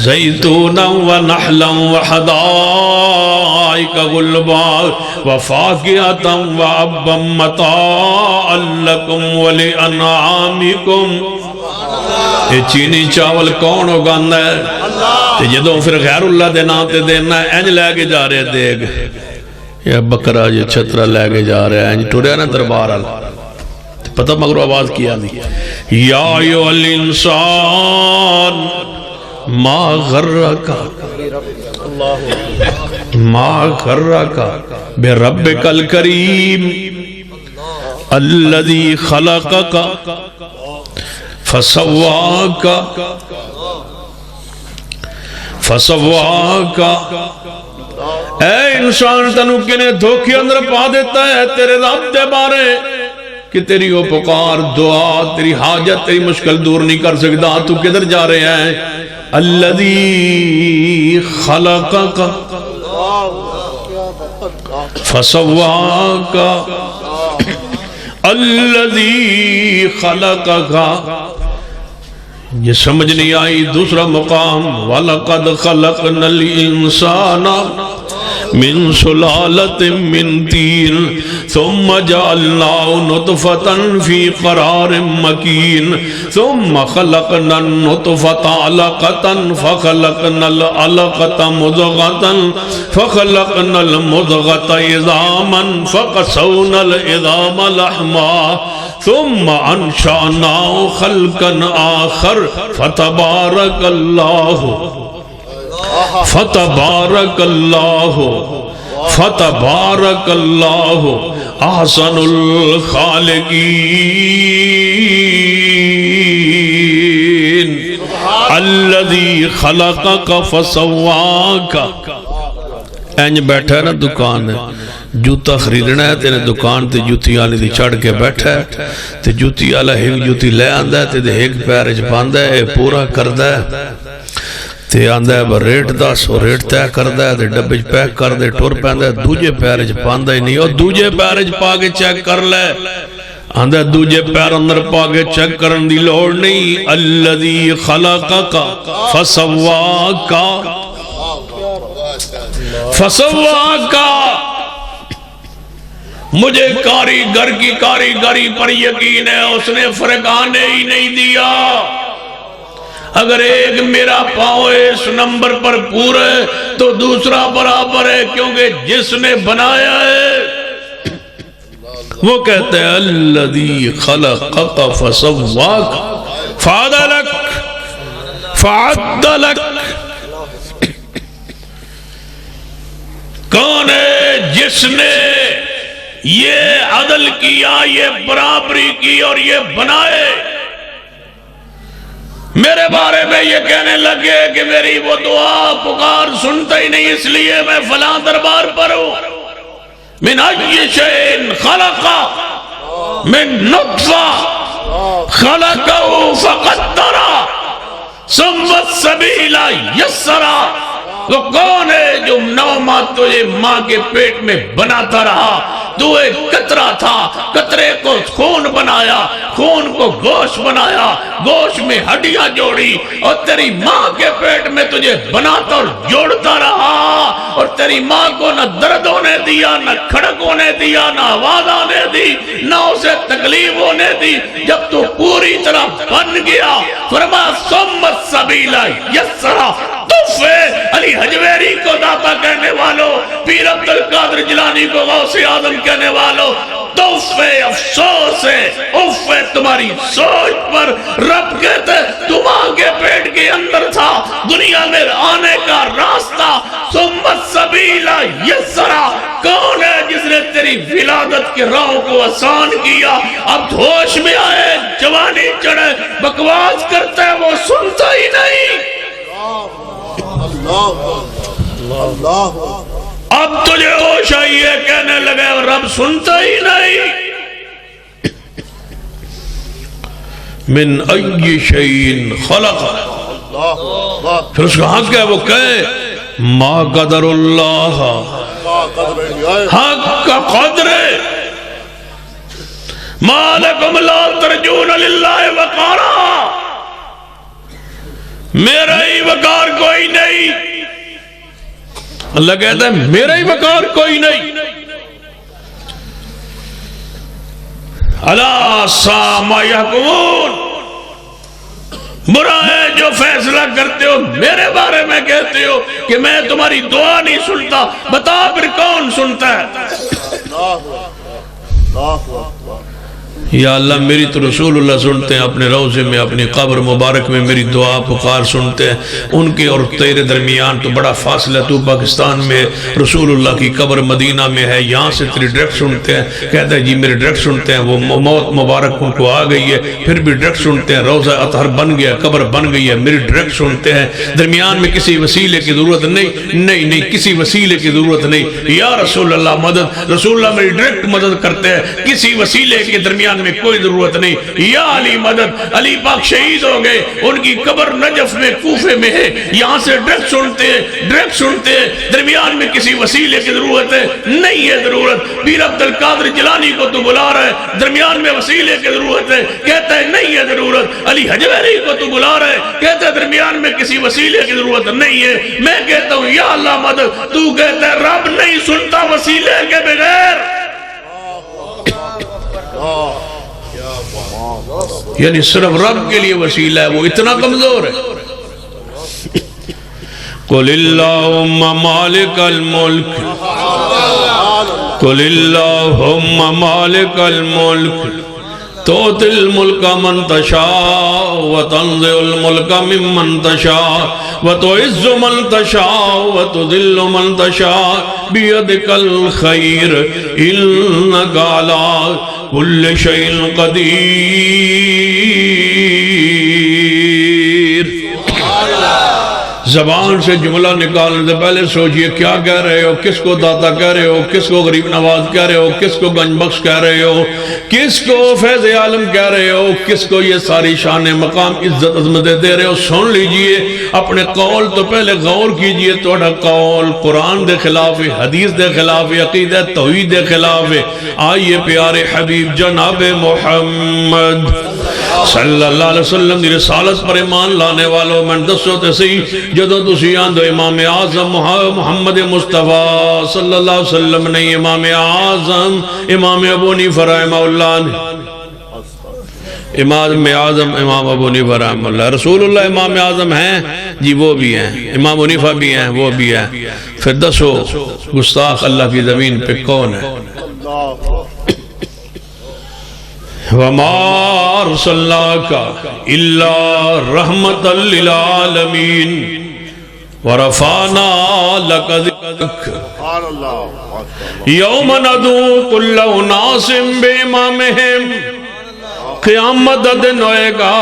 زیتونا ونحلا وحدائق غلبا وفاقیتا وعبا متاعا لکم ولانعامکم۔ یہ چینی چاول کون اگانا ہے؟ جدوں پھر غیر اللہ دے نام تے دینا ہے، اینج لے کے جا رہے دیکھ یہ بکرا یہ چھترہ لے کے جا رہے ہیں، اینج ٹوریا نا دربار اللہ پتہ مگر آواز کیا دی یا ایھا الانسان ما غرک بربک الکریم الذی خلقک فسواک اے انسان تنو کنے دھوکے اندر پا دیتا ہے تیرے رب دے بارے کہ تیری وہ پکار دعا تیری حاجت تیری مشکل دور نہیں کر سکتا، تو کدھر جا رہے ہیں؟ الذی خلقک فسواک الذی خلقک، یہ سمجھ نہیں آئی۔ دوسرا مقام وَلَقَدْ خَلَقْنَا الْإِنسَانَ من سلالة من طين ثم جعلناه نطفة في قرار مكين ثم خلقنا النطفة علقة فخلقنا العلقة مضغة فخلقنا المضغة عظاما فقسونا العظام لحما ثم انشأناه خلقا آخر فتبارك الله احسن الخالقین الذی خلقک فسواک۔ اینج بیٹھا ہے نا دکان ہے جوتا خریدنا ہے تیرے دکان تے جوتی آلی دی چڑھ کے بیٹھا ہے تے جوتی آلہ ایک جوتی لے آندہ ہے تے ایک پیرج باندہ ہے پورا کردہ ہے تے آندہ ہے ریٹ دا سو ریٹ تے کردہ ہے تے ڈبج پیک کر دے ٹور پہندہ ہے دوجے پیرج باندہ ہی نہیں اور دوجے پیرج پا کے چیک کر لے آندہ ہے دوجے پیر اندر پا کے چیک کرن دی لوڑ نہیں الذی خلقکا فسواکا فسواکا مجھے کاریگر کی کاریگری پر یقین ہے اس نے فرق آنے ہی نہیں دیا اگر ایک میرا پاؤں اس نمبر پر پورا ہے تو دوسرا برابر ہے کیونکہ جس نے بنایا ہے وہ کہتے ہیں الذی خلقک فسواک فعدلک فعدلک کون ہے جس نے یہ عدل کیا یہ برابری کی اور یہ بنائے میرے بارے میں یہ کہنے لگے کہ میری وہ دعا پکار سنتا ہی نہیں اس لیے میں فلاں دربار پر ہوں من ای شیء خلق من نطفہ خلقہ فقدر ثم السبیل یسر وہ کون ہے جو 9 ماہ تجھے ماں کے پیٹ میں بناتا رہا تو ایک قطرہ تھا قطرے کو خون بنایا خون کو گوشت بنایا گوشت میں ہڈیاں جوڑی اور تیری ماں کے پیٹ میں تجھے بناتا اور جوڑتا رہا اور تیری ماں کو نہ درد ہونے دیا نہ کھڑک ہونے دیا نہ آواز آنے دی نہ اسے تکلیف ہونے دی جب تو پوری طرح بن گیا فرمایا ثم السبیل یسر تحفے علی حجویری کو داتا کہنے والوں پیر عبدالقادر جیلانی کو غوث اعظم کہنے والوں تحفے افسوس ہے افے تمہاری سوچ پر رب کہتے تم ماں کے پیٹ کے اندر تھا دنیا میں آنے کا راستہ ثم السبیل یسر کون ہے جس نے تیری ولادت کے راہ کو آسان کیا اب ہوش میں آئے جوانی چڑھے بکواس کرتا ہے وہ سنتا ہی نہیں اب تجھے ہوش آئی ہے کہنے لگے رب سنتا ہی نہیں من ای شیء خلق پھر اس کا حق ہے وہ کہے ما قدر اللہ حق کا قدر ما لکم لا ترجون للہ وقارا میرا ہی وقار کوئی نہیں اللہ کہتا ہے میرا ہی وقار کوئی نہیں الا ساء ما یحکمون برا ہے جو فیصلہ کرتے ہو میرے بارے میں کہتے ہو کہ میں تمہاری دعا نہیں سنتا بتا پھر کون سنتا ہے یا اللہ میری تو رسول اللہ سنتے ہیں اپنے روضے میں اپنی قبر مبارک میں میری دعا پکار سنتے ہیں ان کے اور تیرے درمیان تو بڑا فاصلہ تو پاکستان میں رسول اللہ کی قبر مدینہ میں ہے یہاں سے تیری ڈائریکٹ سنتے ہیں کہتا ہے جی میرے ڈائریکٹ سنتے ہیں وہ موت مبارک ان کو آ گئی ہے پھر بھی ڈائریکٹ سنتے ہیں روضہ اطہر بن گیا قبر بن گئی ہے میری ڈائریکٹ سنتے ہیں درمیان میں کسی وسیلے کی ضرورت نہیں کسی وسیلے کی ضرورت نہیں یا رسول اللہ مدد رسول اللہ میری ڈائریکٹ مدد کرتے ہیں کسی وسیلے کے درمیان میں کوئی ضرورت نہیں یا علی مدد علی پاک شہید ہو گئے ان کی قبر نجف میں کوفے میں ہے یہاں سے ڈائریکٹ سنتے ہیں درمیان میں کسی وسیلے کی ضرورت ہے نہیں ہے ضرورت پیر عبدالقادر جیلانی کو تو بلا رہا ہے درمیان میں وسیلے کی ضرورت ہے کہتا ہے نہیں ہے ضرورت علی حجویری کو تو بلا رہا ہے کہتا ہے درمیان میں کسی وسیلے کی ضرورت نہیں ہے میں کہتا ہوں یا اللہ مدد تو کہتا ہے رب نہیں سنتا وسیلے کے بغیر یعنی صرف رب کے لیے وسیلہ ہے وہ اتنا کمزور ہے قل اللہم مالک الملک قل اللہم مالک الملک تؤتی الملک من تشاء وتنزع الملک ممن تشاء وتعز من تشاء وتذل من تشاء بیدک الخیر انک علی کل شیء قدیر زبان سے جملہ نکالنے سے پہلے سوچئے کیا کہہ رہے ہو، کس کو داتا کہہ رہے ہو، کس کو غریب نواز کہہ رہے ہو، کس کو گنج بخش کہہ رہے ہو، کس کو فیض عالم کہہ رہے ہو، کس کو یہ ساری شان مقام عزت عظمتیں دے رہے ہو. سن لیجئے اپنے قول تو پہلے غور کیجئے. توڑا قول قرآن دے خلاف ہے، حدیث دے خلاف ہے، عقیدہ توحید دے خلاف ہے. آئیے پیارے حبیب جناب محمد صلی اللہ علیہ وسلم دی رسالت پر ایمان لانے والوں میں دسو تے سی جدو تسی آندو امام اعظم محمد مصطفیٰ صلی اللہ علیہ وسلم نہیں، امام اعظم امام ابو حنیفہ رحمہ اللہ نے. امام اعظم امام ابو حنیفہ رحمہ اللہ، رسول اللہ امام اعظم ہیں جی، وہ بھی ہیں، امام حنیفہ بھی ہیں، وہ بھی ہیں. پھر دسو گستاخ اللہ کی زمین پہ کون ہے؟ وَمَا أَرْسَلْنَاكَ إِلَّا رَحْمَةً لِلْعَالَمِينَ وَرَفَعْنَا لَكَ ذِكْرَكَ يَوْمَ نَدْعُو كُلَّ أُنَاسٍ بِإِمَامِهِمْ. قیامت دن ہوئے گا،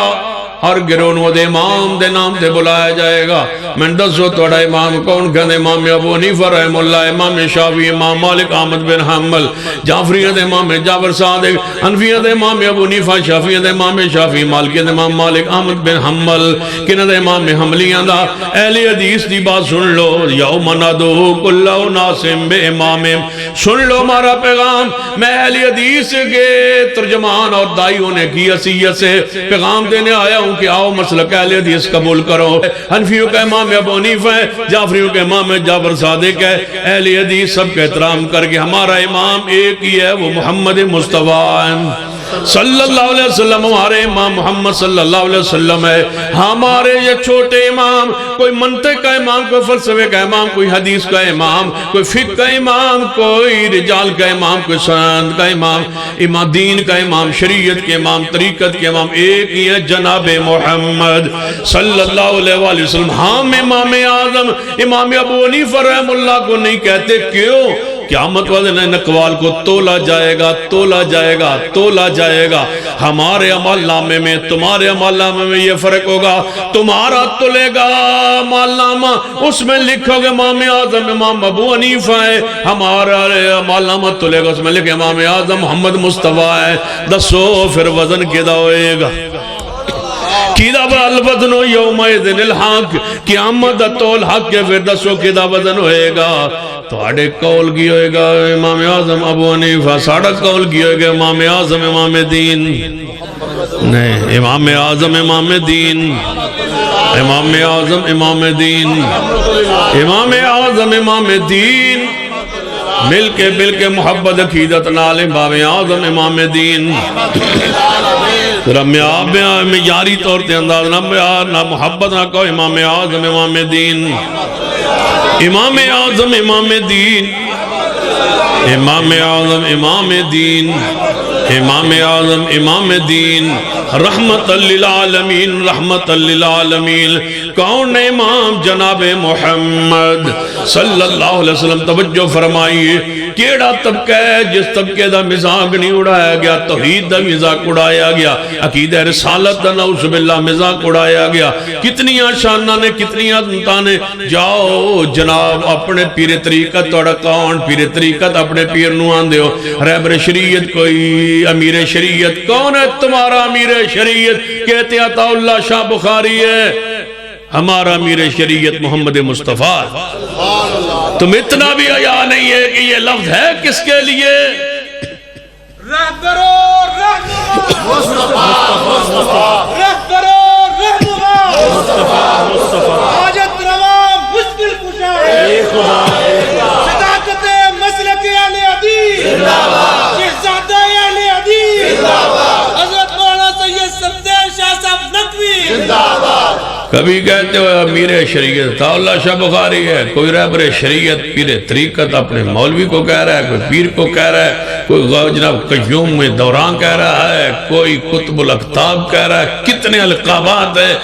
ہر گروہ وہ دے امام دے نام دے بلایا جائے گا. میں دسو توڑا امام کون کہنے؟ امام ابو حنیفہ رحمہ اللہ، امام شافعی، امام مالک احمد بن حنبل، جعفریت امام جعفر صادق، حنفیت امام ابو حنیفہ، شافعیت امام شافعی، مالکیت امام مالک احمد بن حنبل. کنہ امام حنبلیاں دا اہل حدیث دی بات سن لو. یوم ندعو کل اناس بامامہم، سن لو ہمارا پیغام. میں اہل حدیث کے ترجمان اور دائیوں نے کی حیثیت سے پیغام دینے آیا ہوں کہ آؤ مسلک اہل حدیث قبول کرو. حنفیوں کا امام ابو حنیفہ ہے، جعفریوں کا امام جعفر صادق ہے. اہل حدیث سب کا احترام کر کے ہمارا امام ایک ہی ہے، وہ محمد مصطفیٰ صلی اللہ علیہ وسلم. ہمارے امام محمد صلی اللہ علیہ وسلم ہے. ہمارے یہ چھوٹے امام، کوئی منطق کا امام، کوئی فلسفے کا امام، کوئی حدیث کا امام، کوئی فقہ کا امام، کوئی رجال کا امام، کوئی سند کا امام، امام دین کا امام، شریعت کے امام، طریقت کے امام ایک ہی ہے، جناب محمد صلی اللہ علیہ وسلم. ہم امام اعظم امام ابو حنیفہ رحمہ اللہ کو نہیں کہتے. کیوں؟ قیامت والے اقوال کو تولا جائے گا، تولا جائے گا، تولا جائے گا. ہمارے عمل نامے میں تمہارے عمل نامے میں یہ فرق ہوگا. تمہارا تلے گا عمل نامہ، اس میں لکھو گے امام اعظم امام ابو حنیفہ ہے. ہمارا عمل نامہ تلے گا، اس میں لکھے امام اعظم محمد مصطفیٰ ہے. دسو پھر وزن کیدا ہوئے گا؟ کیدا الوزن یومئذ الحق، قیامت تول حق کے. پھر دسو کیدا وزن ہوئے گا؟ توڑے قول کی ہوئے گا امام اعظم ابو حنیفہ، ساڑھا قول کی ہوئے گا امام اعظم امام دین. نہیں، امام اعظم امام دین، امام اعظم امام دین، امام اعظم امام دین. مل کے محبت عقیدت نال امام اعظم امام دین. معیاری طور تے انداز نہ محبت نہ کہو، امام اعظم امام دین، امام اعظم امام دین، امام اعظم امام دین، امام اعظم امام دین، رحمت للعالمین، رحمت للعالمین. کون امام؟ جناب محمد صلی اللہ علیہ وسلم. توجہ فرمائیے، کیڑا طبقہ ہے جس طبقے دا مزاق نہیں اڑایا گیا؟ توحید دا مزاق اڑایا گیا، عقیدہ رسالت دا نعوذ باللہ مزاق اڑایا گیا. کتنی شانہ نے، کتنی عظمتاں نے. جاؤ جناب اپنے پیر طریقت، توڑا کون پیر طریقت اپنے پیر نو آن دیو. رہبر شریعت کوئی، امیر شریعت کون ہے تمہارا امیر شریعت؟ کہتے عطا اللہ شاہ بخاری ہے. ہمارا امیر شریعت محمد مصطفیٰ. تم اتنا بھی حیا نہیں ہے کہ یہ لفظ ہے کس کے لیے؟ رہبرو رہنما رہبرو رہنما حاجت روا مشکل کشا صداقت مسلک اہل حدیث شہزادہ اہل حدیث حضرت مولانا سید صفدر شاہ صاحب نقوی. کبھی کہتے ہو امیر شریعت عطا اللہ شاہ بخاری ہے، کوئی رہبر شریعت پیر طریقت اپنے مولوی کو کہہ رہا ہے، کوئی پیر کو کہہ رہا ہے، کوئی جناب قیوم میں دوران کہہ رہا ہے، کوئی قطب الاقطاب کہہ رہا ہے. کتنے القابات ہیں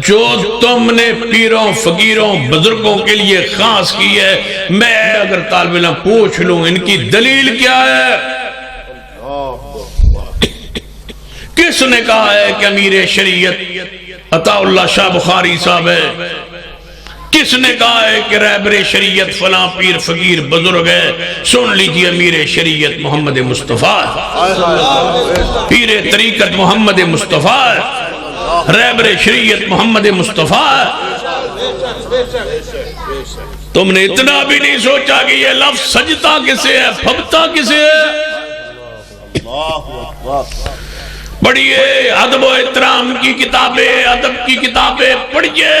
جو تم نے پیروں فقیروں بزرگوں کے لیے خاص کی ہے. میں اگر طالب علم پوچھ لوں ان کی دلیل کیا ہے؟ کس نے کہا ہے کہ امیر شریعت عطا اللہ شاہ بخاری صاحب ہے؟ کس نے کہا ہے کہ رہبر شریعت فلاں پیر فقیر بزرگ ہے؟ سن لیجئے امیر شریعت محمد مصطفیٰ، پیر طریقت محمد مصطفیٰ، رہبر شریعت محمد مصطفیٰ۔ تم نے اتنا بھی نہیں سوچا کہ یہ لفظ سجدہ کسے ہے، پھبتا کسے ہے؟ پڑھئے ادب و احترام کی کتابیں، ادب کی کتابیں پڑھئے۔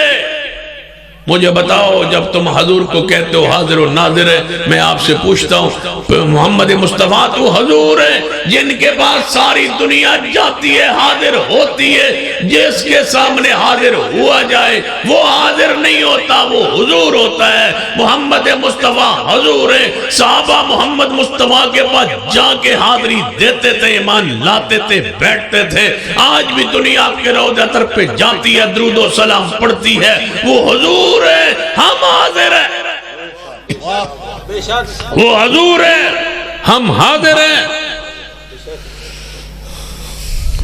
مجھے بتاؤ جب تم حضور کو کہتے ہو حاضر و ناظر ہے، میں آپ سے پوچھتا ہوں محمد مصطفیٰ تو حضور ہے جن کے پاس ساری دنیا جاتی ہے حاضر ہوتی ہے، جس کے سامنے حاضر ہوا جائے وہ حاضر نہیں ہوتا، وہ حضور ہوتا ہے۔ محمد مصطفیٰ حضور ہے، صحابہ محمد مصطفیٰ کے پاس جا کے حاضری دیتے تھے، ایمان لاتے تھے، بیٹھتے تھے۔ آج بھی دنیا کے روضہ اطہر پہ جاتی ہے، درود و سلام پڑھتی ہے، وہ حضور ہے، ہم حاضر ہیں۔ وہ حضور ہے، ہم حاضر ہیں۔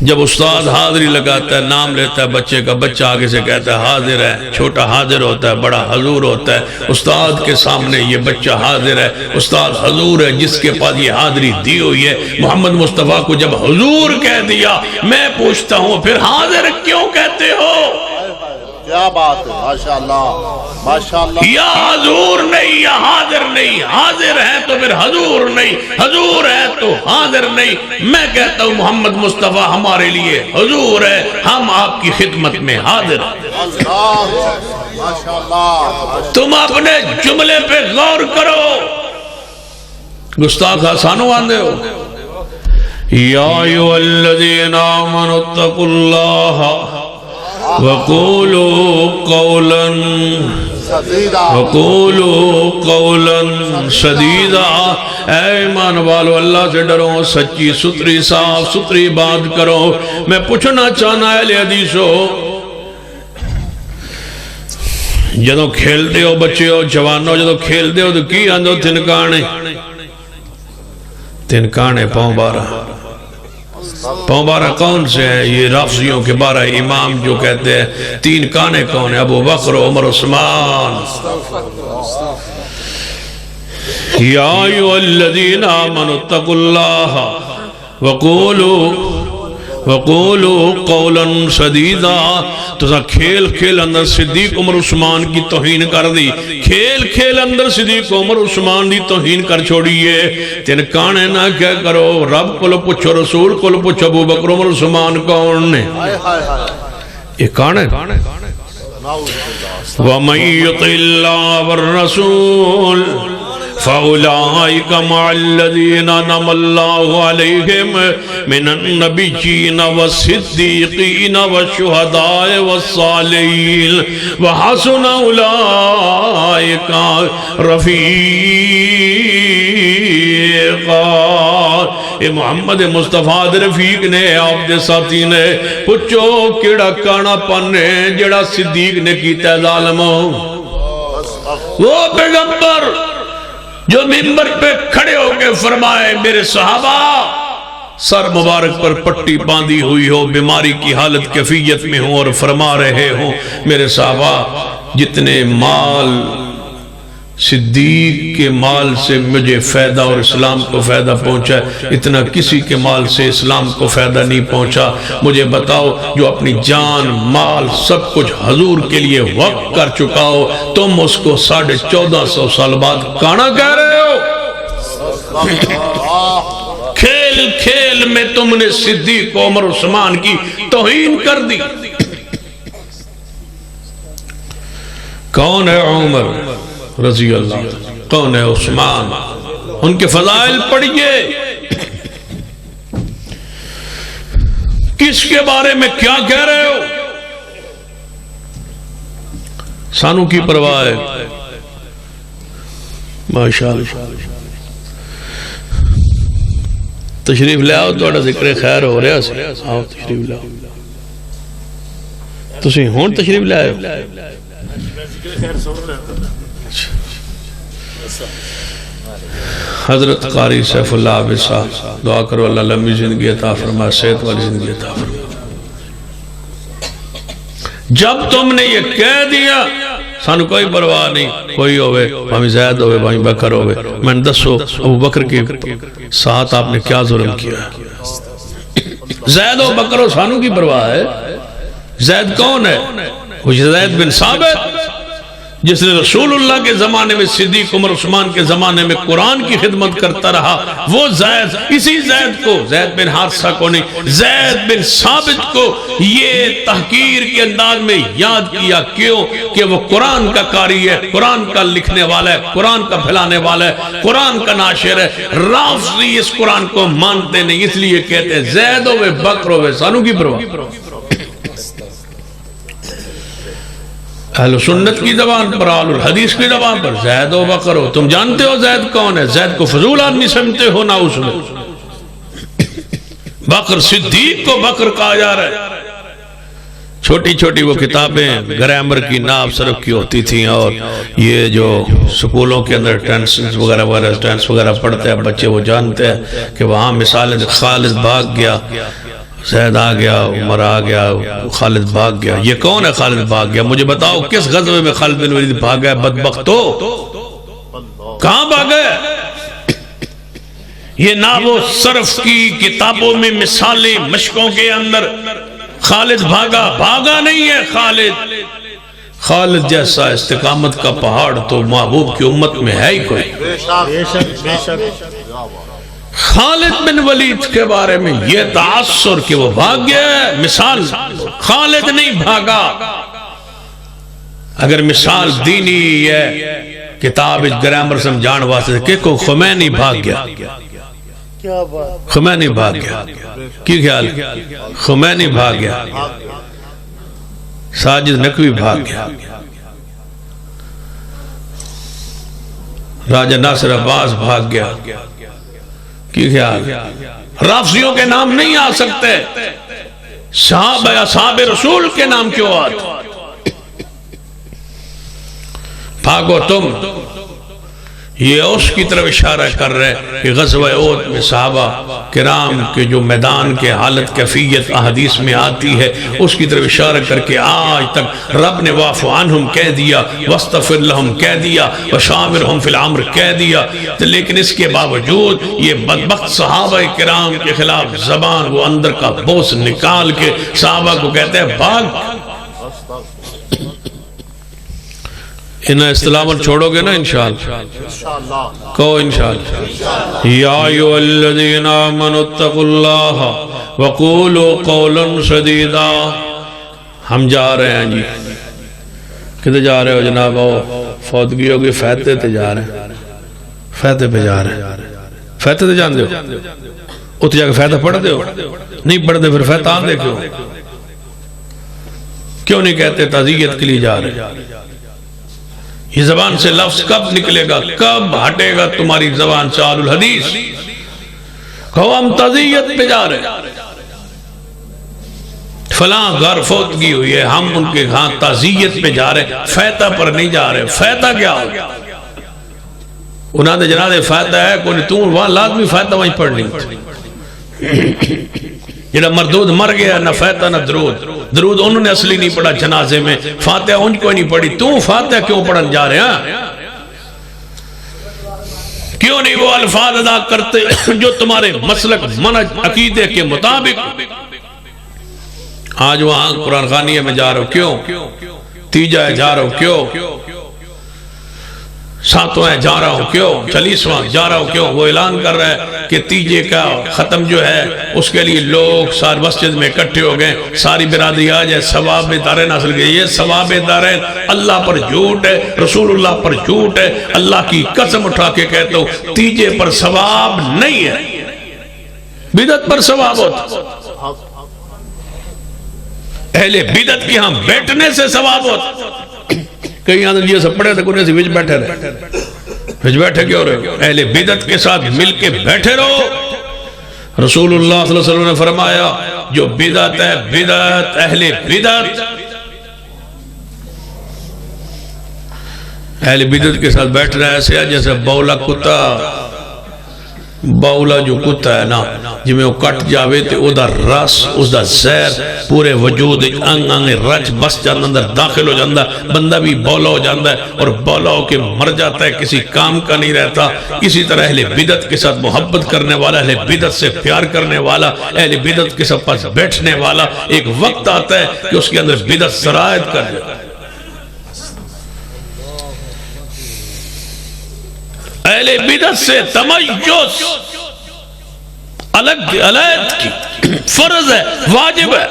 جب استاد حاضری لگاتا ہے، نام لیتا ہے بچے کا، بچہ آگے سے کہتا ہے حاضر ہے، چھوٹا حاضر ہوتا ہے، بڑا حضور ہوتا ہے۔ استاد کے سامنے یہ بچہ حاضر ہے، استاد حضور ہے جس کے پاس یہ حاضری دی ہوئی ہے۔ محمد مصطفیٰ کو جب حضور کہہ دیا، میں پوچھتا ہوں پھر حاضر کیوں کہتے ہو؟ کیا بات ہے، ماشاءاللہ ماشاءاللہ۔ یا حضور نہیں یا حاضر نہیں، حاضر ہے تو پھر حضور نہیں، حضور ہے تو حاضر نہیں۔ میں کہتا ہوں محمد مصطفیٰ ہمارے لیے حضور ہے، ہم آپ کی خدمت میں حاضر ہیں۔ اللہ ماشاءاللہ۔ تم اپنے جملے پہ غور کرو، گستاخ آسانو آندے ہو۔ یا ایھا الذین آمنوا اتقوا اللہ وقولوا قولا سدیدا۔ اے ایمان والو اللہ سے ڈرو، سچی ستری صاف ستری بات کرو۔ میں پوچھنا چاہنا ہے اہل حدیثو، جدو کھیل دے ہو بچے ہو جوانو، جدو کھیل دے ہو تو کی آندو تنکانے پاؤں بارہ۔ پاؤں بارہ کون سے ہیں؟ یہ رافضیوں کے بارہ امام جو کہتے ہیں تین کانے کون ہیں؟ ابو بکر عمر عثمان۔ یا ایھا الذین آمنوا اتقوا اللہ وقولوا قولا سدیدا۔ تو کھیل کھیل اندر صدیق عمر عثمان کی توہین کر دی، کھیل کھیل اندر صدیق عمر عثمان دی توہین کر چھوڑیے۔ تین کانے نہ کیا کرو، رب کو پوچھو، رسول کو پوچھو، ابو بکر عمر عثمان کون نے؟ یہ کانے۔ وَمَن يُطِعِ اللَّهَ وَالرَّسُولَ فَأُولَٰئِكَ مَعَ الَّذِينَ أَنْعَمَ اللَّهُ عَلَيْهِمْ مِنَ النَّبِيِّينَ وَالصِّدِّيقِينَ وَالشُّهَدَاءِ وَالصَّالِحِينَ وَحَسُنَ أُولَٰئِكَ رَفِيقًا۔ اے محمد مصطفیٰ دے رفیق نے، آپ دے ساتھی نے۔ پوچھو کیڑا کانا پانے جڑا صدیق نے کیتا ہے ظالموں؟ وہ پیغمبر جو منبر پہ کھڑے ہو کے فرمائے میرے صحابہ، سر مبارک پر پٹی باندھی ہوئی ہو، بیماری کی حالت کیفیت میں ہوں، اور فرما رہے ہوں میرے صحابہ جتنے مال صدیق کے مال سے مجھے فائدہ اور اسلام کو فائدہ پہنچا، اتنا کسی کے مال سے اسلام کو فائدہ نہیں پہنچا۔ مجھے بتاؤ جو اپنی جان مال سب کچھ حضور کے لیے وقف کر چکا ہو، تم اس کو 1450 سال بعد کانا کہہ رہے ہو؟ کھیل کھیل میں تم نے صدیق عمر عثمان کی توہین کر دی۔ کون ہے عمر رضی اللہ، کون ہے عثمان؟ ان کے فضائل پڑھئے، کس کے بارے میں کیا کہہ رہے ہو؟ سانوں کی پرواہ ہے؟ ماشاءاللہ تشریف لے آؤ، توڑا ذکر خیر ہو رہا ہے، آؤ تشریف لے آؤ۔ تسی ہون تشریف لے آئے ہو؟ حضرت قاری سیف اللہ عابد صاحب، دعا کرو اللہ لمبی زندگی عطا فرمائے، صحت والی زندگی عطا فرمائے۔ جب تم نے یہ کہہ دیا سانو کوئی پرواہ نہیں، کوئی ہوئے بھائی زید ہوئے بھائی بکر ہوئے۔ میں نے دسو ابو بکر کے ساتھ آپ نے کیا ظلم کیا ہے؟ زید و بکر و سانو کی پرواہ ہے؟ زید کون ہے؟ وہ زید بن ثابت جس نے رسول اللہ کے زمانے میں صدیق عمر عثمان کے زمانے میں قرآن کی خدمت کرتا رہا، وہ زید، اسی زید کو، زید بن حارثہ کو نہیں، زید بن ثابت کو یہ تحقیر کے انداز میں یاد کیا۔ کیوں؟ کہ وہ قرآن کا قاری ہے، قرآن کا لکھنے والا ہے، قرآن کا پھیلانے والا ہے، قرآن کا ناشر ہے۔ رافضی اس قرآن کو مانتے نہیں، اس لیے کہتے ہیں زید ہوئے بکر ہوئے سانو کی پرواہ۔ اہل سنت کی زبان پر، اہل الحدیث کی زبان پر زید و بکر ہو۔ تم جانتے ہو زید کون ہے؟ زید کو فضول آدمی سمجھتے ہو نا، اس میں بکر صدیق کو بکر کہا جا رہا ہے۔ چھوٹی چھوٹی وہ کتابیں گرامر کی ناف صرف کی ہوتی تھیں، اور یہ جو سکولوں کے اندر ٹینس وغیرہ پڑھتے ہیں بچے، وہ جانتے ہیں کہ وہاں مثال خالد بھاگ گیا، زید آ گیا، عمر آ گیا، خالد بھاگ گیا۔ یہ کون ہے خالد بھاگ گیا؟ مجھے بتاؤ کس غزوے میں خالد بن ولید بھاگا ہے بدبختو؟ کہاں بھاگا ہے؟ یہ نحو صرف کی کتابوں میں مثالیں، مشقوں کے اندر خالد بھاگا نہیں ہے۔ خالد جیسا استقامت کا پہاڑ تو محبوب کی امت میں ہے ہی کوئی۔ خالد بن ولید کے بارے میں یہ تعصر کہ وہ بھاگ گیا ہے، مثال خالد نہیں بھاگا۔ اگر مثال دینی ہے کتاب گرامر سمجھان واسطے کہ کو خمینی بھاگ گیا، خمینی بھاگ گیا، کی خیال؟ خمینی بھاگ گیا، ساجد نقوی بھاگ گیا، راجہ ناصر عباس بھاگ گیا، کی خیال؟ رافضیوں کے نام نہیں آ سکتے، صحابہ اصحاب رسول کے نام کیوں آتے؟ بھاگو تم۔ یہ اس کی طرف اشارہ کر رہے کہ غزوہ احد میں صحابہ کرام کے جو میدان کے حالت کیفیت احادیث میں آتی ہے، اس کی طرف اشارہ کر کے آج تک رب نے واعف عنہم کہہ دیا، واستغفر لہم کہہ دیا، وشاورہم فی الامر کہہ دیا، لیکن اس کے باوجود یہ بدبخت صحابہ کرام کے خلاف زبان وہ اندر کا بوس نکال کے صحابہ کو کہتے ہیں بھاگ۔ انہیں استلامت چھوڑو گے نا انشاءاللہ؟ کہو انشاءاللہ۔ یا ایھا الذین آمنوا اتقوا اللہ وقولوا قولا سدیدا۔ ہم جا رہے ہیں جی، کدھر جا رہے ہو جناب؟ فوتگی ہوگی، فیتے تے جا رہے ہیں، فیتے پہ جا رہے ہیں۔ فیتے تے جان دے ہو؟ اتنے جا کے فیتہ پڑھ دے ہو؟ نہیں پڑھ دے، پھر فیتہ آن دے کیوں نہیں کہتے تعزیت کے لیے جا رہے ہیں؟ یہ زبان سے لفظ کب نکلے گا، کب ہٹے گا تمہاری زبان سے اہل الحدیث؟ کہو ہم تعزیت پہ جا رہے ہیں، فلاں گھر فوتگی ہوئی ہے، ہم ان کے ہاں تعزیت پہ جا رہے ہیں، فیتہ پر نہیں جا رہے۔ فیتہ کیا ہو؟ انہاں نے جنازے فیتہ ہے کوئی تو وہاں لازمی فیتہ وہیں پڑھنی۔ جنہاں مردود مر گیا، نہ فیتہ نہ درود۔ درود انہوں نے اصلی نہیں پڑھا جنازے میں، فاتحہ ان کو نہیں پڑھی، تو فاتحہ کیوں پڑھن جا رہے ہیں؟ کیوں نہیں وہ الفاظ ادا کرتے جو تمہارے مسلک منہج عقیدے کے مطابق؟ آج وہاں قرآن خوانیہ میں جا رہا ہو کیوں؟ تیجہ جا رہا ہو کیوں؟ ساتواں جا رہا ہوں کیوں؟ چالیسواں جا رہا ہوں کیوں؟ وہ اعلان کر رہا ہے کہ تیجے کا ختم جو ہے اس کے لیے لوگ ساری مسجد میں اکٹھے ہو گئے، ساری برادری آ جائے، ثواب دارین حاصل گئے۔ یہ ثواب دارین اللہ پر جھوٹ ہے، رسول اللہ پر جھوٹ ہے۔ اللہ کی قسم اٹھا کے کہتا ہوں تیجے پر ثواب نہیں ہے، بدعت پر ثواب ہوتا، اہل بدعت کی ہاں بیٹھنے سے ثواب ہوتا۔ کہیں آدھے یہ سب پڑھے تھے کنہیں سے وچ بیٹھے رہے، وچ بیٹھے کیوں رہے؟ اہل بدعت کے ساتھ مل کے بیٹھے رہو۔ رسول اللہ صلی اللہ علیہ وسلم نے فرمایا جو بدعت ہے، بدعت اہل بدعت، اہل بدعت کے ساتھ بیٹھ رہا ہے ایسے جیسے بولا کتا باولا جو کتا ہے نا جی میں وہ کٹ جاوے تے او دا رس اس دا زہر پورے وجود انگ انگ رج بس جاندہ اندر داخل ہو جاندہ بندہ بھی بولا ہو جاندہ ہے اور بولا ہو کے مر جاتا ہے کسی کام کا نہیں رہتا. اسی طرح اہل بدعت کے ساتھ محبت کرنے والا اہل بدعت سے پیار کرنے والا اہل بدعت کے ساتھ پاس بیٹھنے والا ایک وقت آتا ہے کہ اس کے اندر بدعت سرایت کر جاتا ہے. اہل بدعت سے تمیز الگ علیحد کی فرض ہے واجب ہے.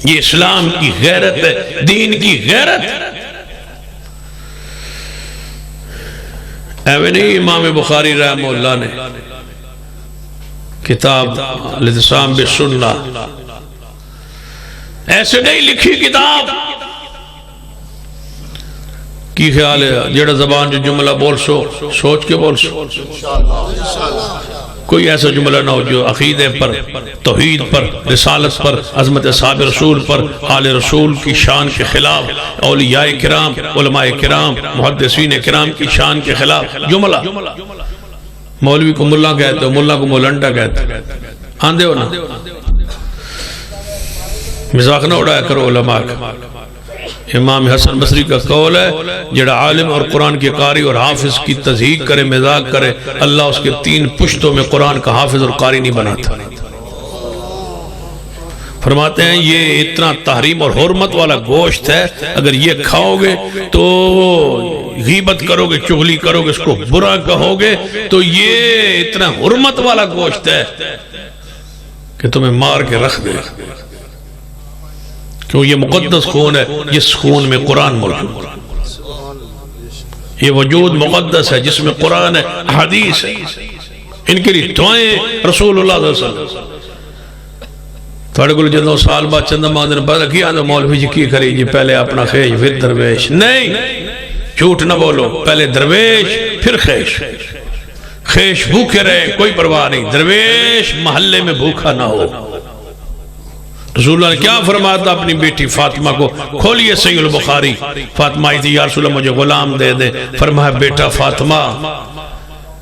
یہ اسلام کی غیرت ہے دین کی غیرت. ایویں نہیں امام بخاری رحمہ اللہ نے کتاب الاعتصام بالسنہ ایسے نہیں لکھی کتاب. کی خیال ہے جڑا زبان جو جملہ بول سو سوچ کے بول سو. کوئی ایسا جملہ نہ ہو جو عقیدے پر توحید پر رسالت پر عظمت صحابہ رسول پر آل رسول کی شان کے خلاف اولیاء کرام علماء کرام محدثین کرام کی شان کے خلاف جملہ. مولوی کو ملا کہتے ہو ملا کو مولنڈا کہتے ہو آندے ہو نا مزاق نہ اڑایا کرو علماء کا. امام حسن بصری کا قول ہے جڑا عالم اور قرآن کے قاری اور حافظ کی تضحیق کرے مذاق کرے اللہ اس کے 3 پشتوں میں قرآن کا حافظ اور قاری نہیں بناتا. فرماتے ہیں یہ اتنا تحریم اور حرمت والا گوشت ہے اگر یہ کھاؤ گے تو غیبت کرو گے چغلی کرو گے اس کو برا کہو گے تو یہ اتنا حرمت والا گوشت ہے کہ تمہیں مار کے رکھ دے کیوں یہ مقدس خون ہے جس خون میں قرآن موجود ہے. یہ وجود مقدس ہے جس میں قرآن ہے حدیث ہے. ان کے لیے دعائیں رسول اللہ صلی اللہ علیہ وسلم. تھوڑے کو جدوں سال بعد چندہ ماندن پتہ کیا تو مولوی جی کی کری جی پہلے اپنا خیش پھر درویش. نہیں جھوٹ نہ بولو پہلے درویش پھر خیش. خیش بھوکے رہے کوئی پرواہ نہیں درویش محلے میں بھوکا نہ ہو. رسول اللہ نے کیا فرمایا تھا اپنی بیٹی فاطمہ کو کھولیے صحیح البخاری. فاطمہ آئی تھی یا رسول اللہ مجھے غلام دے دے. فرمایا بیٹا فاطمہ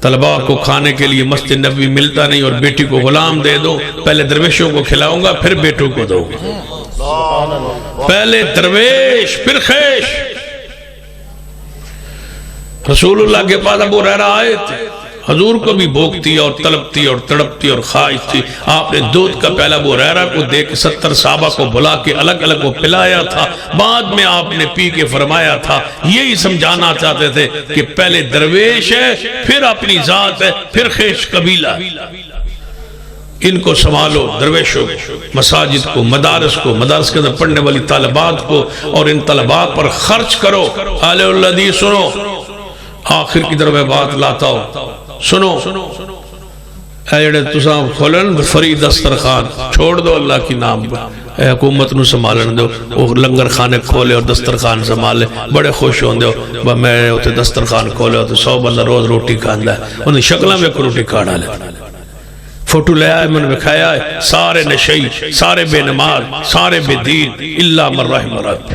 طلباء کو کھانے کے لیے مسجد نبوی ملتا نہیں اور بیٹی کو غلام دے دو. پہلے درویشوں کو کھلاؤں گا پھر بیٹوں کو دو. پہلے درویش پھر خیش. رسول اللہ کے پاس ابو ہریرہ آئے تھے حضور کو بھی بھوکتی اور طلبتی اور تڑپتی اور خواہش تھی. آپ نے دودھ کا پہلا ابو ہریرہ کو دے کے 70 صحابہ کو بلا کے الگ الگ کو پلایا تھا. بعد میں آپ نے پی کے فرمایا تھا یہی سمجھانا چاہتے تھے کہ پہلے درویش ہے پھر اپنی ذات ہے پھر خیش قبیلہ. ان کو سنبھالو درویشوں کو مساجد کو مدارس کو مدارس کے اندر پڑھنے والی طالبات کو اور ان طلبات پر خرچ کرو. آل اللہ دی سنو آخر کی طرف بات لاتا ہوں سنو اے جڑے تساں کھولن فرید دسترخوان چھوڑ دو اللہ کی نام پر. اے حکومت نو سنبھالن دو وہ لنگر خانے کھولے اور دسترخوان سنبھالے بڑے خوش ہوں دو. میں ہوتے دسترخوان کھولے ہوتے 100 بندہ روز روٹی کھاندا ہے انہیں شکلہ میں کو روٹی کھانا لے. فوٹو لے آئے من بکھایا ہے سارے نشئی سارے بے نماز سارے بے دین اللہ من رحم رب.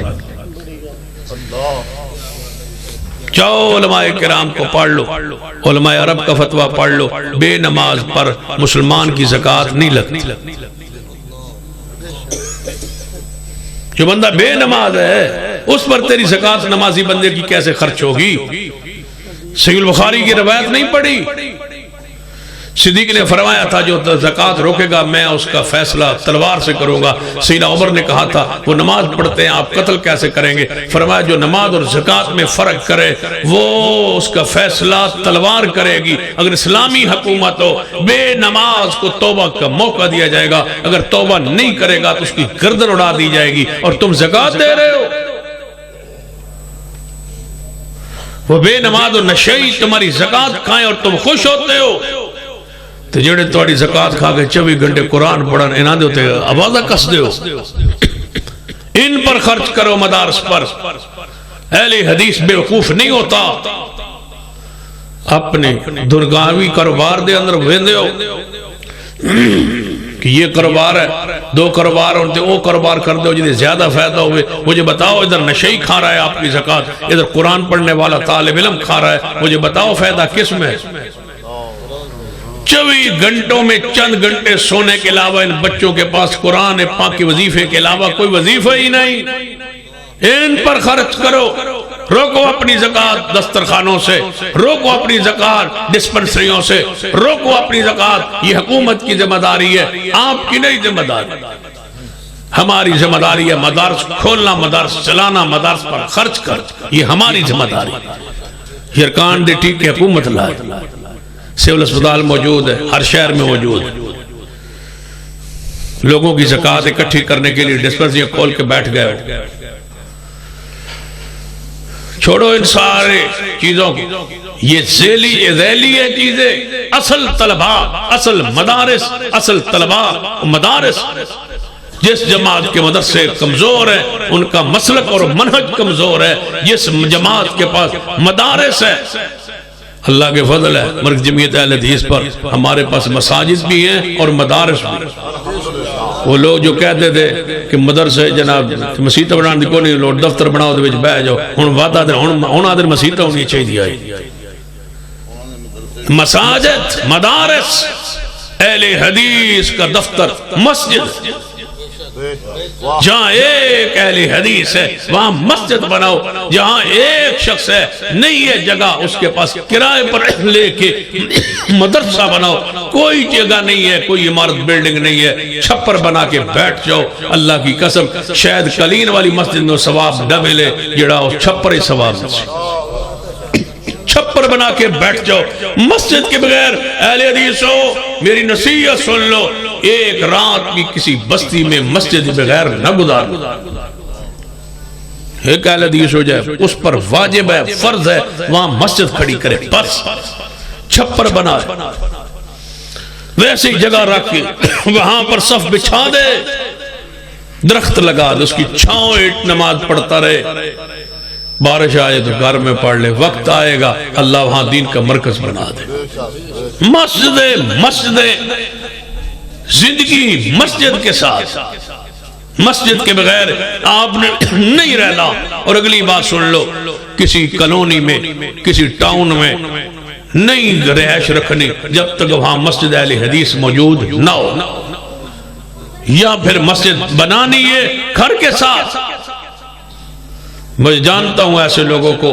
جاؤ علماء کرام کو پڑھ لو علماء عرب کا فتویٰ پڑھ لو بے نماز پر مسلمان کی زکاة نہیں لگتی. جو بندہ بے نماز ہے اس پر تیری زکاة نمازی بندے کی کیسے خرچ ہوگی. صحیح البخاری کی روایت نہیں پڑھی صدیق نے فرمایا تھا جو زکاة روکے گا میں اس کا فیصلہ تلوار سے کروں گا. سیدنا عمر نے کہا تھا وہ نماز پڑھتے ہیں آپ قتل کیسے کریں گے. فرمایا جو نماز اور زکاة میں فرق کرے وہ اس کا فیصلہ تلوار کرے گی. اگر اسلامی حکومت ہو بے نماز کو توبہ کا موقع دیا جائے گا. اگر توبہ نہیں کرے گا تو اس کی گردن اڑا دی جائے گی. اور تم زکاة دے رہے ہو وہ بے نماز اور نشئی تمہاری زکاة کھائیں اور تم خوش ہوتے ہو. تو جڑے توڑی زکاة کھا کے 24 گھنٹے قرآن پڑھن انہاں دے ہوتے آوازہ کس دے ہو. ان پر خرچ کرو مدارس پر. اہل حدیث بے وقوف نہیں ہوتا اپنے درگاہوی کاروبار دے اندر ویندے ہو کہ یہ کاروبار ہے 2 کاروبار ہوتے وہ کاروبار کر دو جنہیں زیادہ فائدہ ہوئے. مجھے بتاؤ ادھر نشئی کھا رہا ہے آپ کی زکاة ادھر قرآن پڑھنے والا طالب علم کھا رہا ہے. مجھے بتاؤ فائدہ کس میں ہے. 24 گھنٹوں میں چند گھنٹے سونے کے علاوہ ان بچوں کے پاس قرآن پاک کے وظیفے کے علاوہ کوئی وظیفہ ہی نہیں. ان پر خرچ کرو. روکو اپنی زکوٰۃ دسترخانوں سے، روکو اپنی زکوٰۃ ڈسپنسریوں سے، روکو اپنی زکوٰۃ. یہ حکومت کی ذمہ داری ہے، آپ کی نہیں ذمہ داری. ہماری ذمہ داری ہے مدارس کھولنا، مدارس چلانا، مدارس پر خرچ کر. یہ ہماری ذمہ داری. یرکان دے ٹھیک حکومت لائے، سول اسپتال موجود ہے، ہر شہر میں موجود ہے. لوگوں کی زکوٰۃ اکٹھی کرنے کے لیے ڈسپنسریاں کھول کے بیٹھ گئے ہو. چھوڑو ان سارے چیزوں کو. یہ ذیلی ہے چیزیں. اصل طلباء، اصل مدارس، اصل طلباء مدارس جس جماعت کے مدرسے کمزور ہیں، ان کا مسلک اور منہج کمزور ہے. جس جماعت کے پاس مدارس ہے، اللہ کے فضل ہے مرکز جمعیت اہل حدیث پر ہمارے پاس مساجد بھی ہیں اور مدارس بھی. وہ لوگ جو کہتے تھے کہ مدرسے جناب مسیطہ بنانے دی کوئی نہیں، لوگ دفتر بناؤ دے وچ بہ جاؤ. ہن وعدہ دے ہن آدر مسیطہ ہونی چاہیے. مساجد، مدارس، اہل حدیث کا دفتر، مسجد. جہاں ایک اہل حدیث ہے وہاں مسجد بناؤ. جہاں ایک شخص ہے نہیں ہے جگہ اس کے پاس کرائے پر لے کے مدرسہ بناؤ. کوئی جگہ نہیں ہے، کوئی عمارت بلڈنگ نہیں ہے، چھپر بنا کے بیٹھ جاؤ. اللہ کی قسم شاید کلین والی مسجد میں ثواب نہ ملے جڑا اس چھپر ہی ثواب سے. چھپر بنا کے بیٹھ جاؤ. مسجد کے بغیر اہل حدیث ہو میری نصیحت سن لو، ایک رات بھی کسی بستی میں مسجد بغیر نہ گزار. ایک اہل حدیث ہو جائے اس پر واجب ہے، فرض ہے وہاں مسجد کھڑی کرے. بس چھپر بنا ویسی جگہ رکھ کے وہاں پر صف بچھا دے، درخت لگا دے، اس کی چھاؤں ایٹ نماز پڑھتا رہے. بارش آئے تو گھر میں پڑھ لے. وقت آئے گا اللہ وہاں دین کا مرکز بنا دے. مسجدیں زندگی مسجد کے ساتھ، مسجد کے بغیر آپ نے نہیں رہنا. اور اگلی بات سن لو، کسی کالونی میں کسی ٹاؤن میں نہیں رہائش رکھنی جب تک وہاں مسجد اہل حدیث موجود نہ ہو. یا پھر مسجد بنانی ہے گھر کے ساتھ. میں جانتا ہوں ایسے لوگوں کو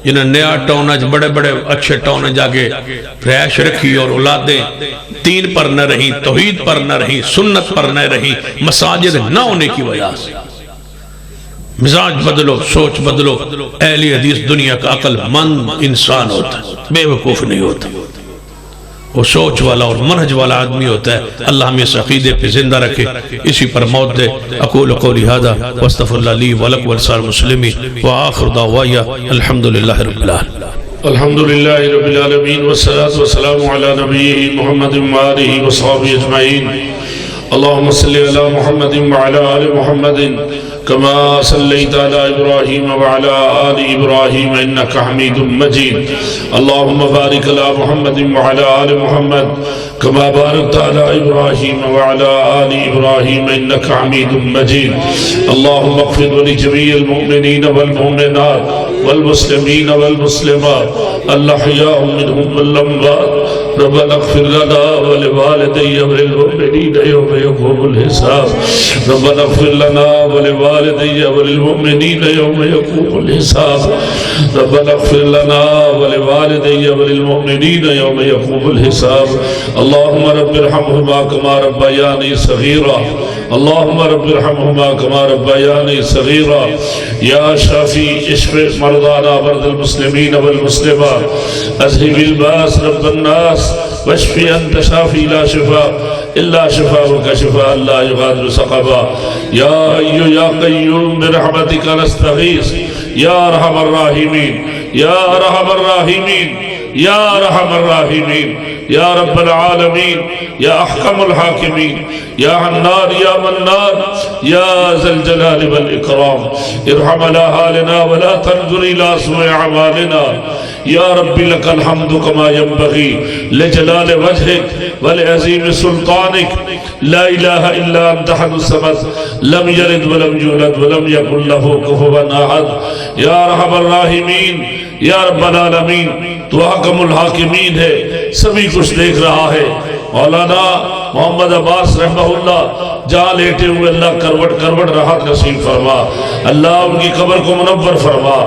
جنہیں نیا ٹاؤن بڑے بڑے اچھے ٹاؤن جا کے رہائش رکھی اور اولادیں دین پر نہ رہی، توحید پر نہ رہی، سنت پر نہ رہی، مساجد نہ ہونے کی وجہ سے. مزاج بدلو، سوچ بدلو. اہل حدیث دنیا کا عقل مند انسان ہوتا ہے، بے وقوف نہیں ہوتا. وہ سوچ والا اور منہج والا آدمی ہوتا ہے. اللہ ہمیں اس عقیدے پہ زندہ رکھے، اسی پر موت دے. اقول قولی ھذا واستغفر اللہ لی ولکم ولسائر المسلمین وآخر دعوایا الحمدللہ رب العالمین. الحمدللہ رب العالمین والصلاة والسلام علی نبیہ محمد وآلہ وصحبہ اجمعین. اللہم صلی علی محمد وعلی آل محمد كما صليت على إبراهيم وعلى آل إبراهيم إنك حميد مجيد. اللهم بارك على محمد وعلى آل محمد كما باركت على إبراهيم وعلى آل إبراهيم إنك حميد مجيد. اللهم اغفر لجميع المؤمنين والمؤمنات والمسلمين والمسلمات الأحياء منهم والأموات. ربنا اغفر لنا ولوالدي وللمؤمنين يوم يقوم الحساب. ربنا اغفر لنا ولوالدي وللمؤمنين يوم يقوم الحساب. ربنا اغفر لنا ولوالدي وللمؤمنين يوم يقوم الحساب. اللهم رب ارحمهما كما ربياني صغيرا. اللهم رب ارحمهما كما ربياني صغيرا. يا شافي اشف مرضانا مرضى المسلمين والمسلمات. اذهب الباس رب الناس واشفي انت شافي لا شفاء الا شفاءك شفاء لا يغادر سقما. يا حي يا قيوم برحمتك نستغيث يا ارحم الراحمين يا ارحم الراحمين يا ارحم الراحمين يا رب العالمين يا احكم الحاكمين يا حنان يا منان يا ذا الجلال والإكرام. ارحم على حالنا ولا تنظر إلى سوء أعمالنا. يا رب لك الحمد كما ينبغي لجلال وجهك ولعظيم سلطانك. لا إله إلا أنت أحد الصمد لم يلد ولم يولد ولم يكن له كفوا أحد. يا أرحم الراحمين يا رب العالمين تو حکم الحاکمین ہے، سبھی کچھ دیکھ رہا ہے۔ مولانا محمد عباس رحمہ اللہ جہاں لیٹے ہوئے اللہ کروٹ راحت نصیب فرما، اللہ ان کی قبر کو منور فرما۔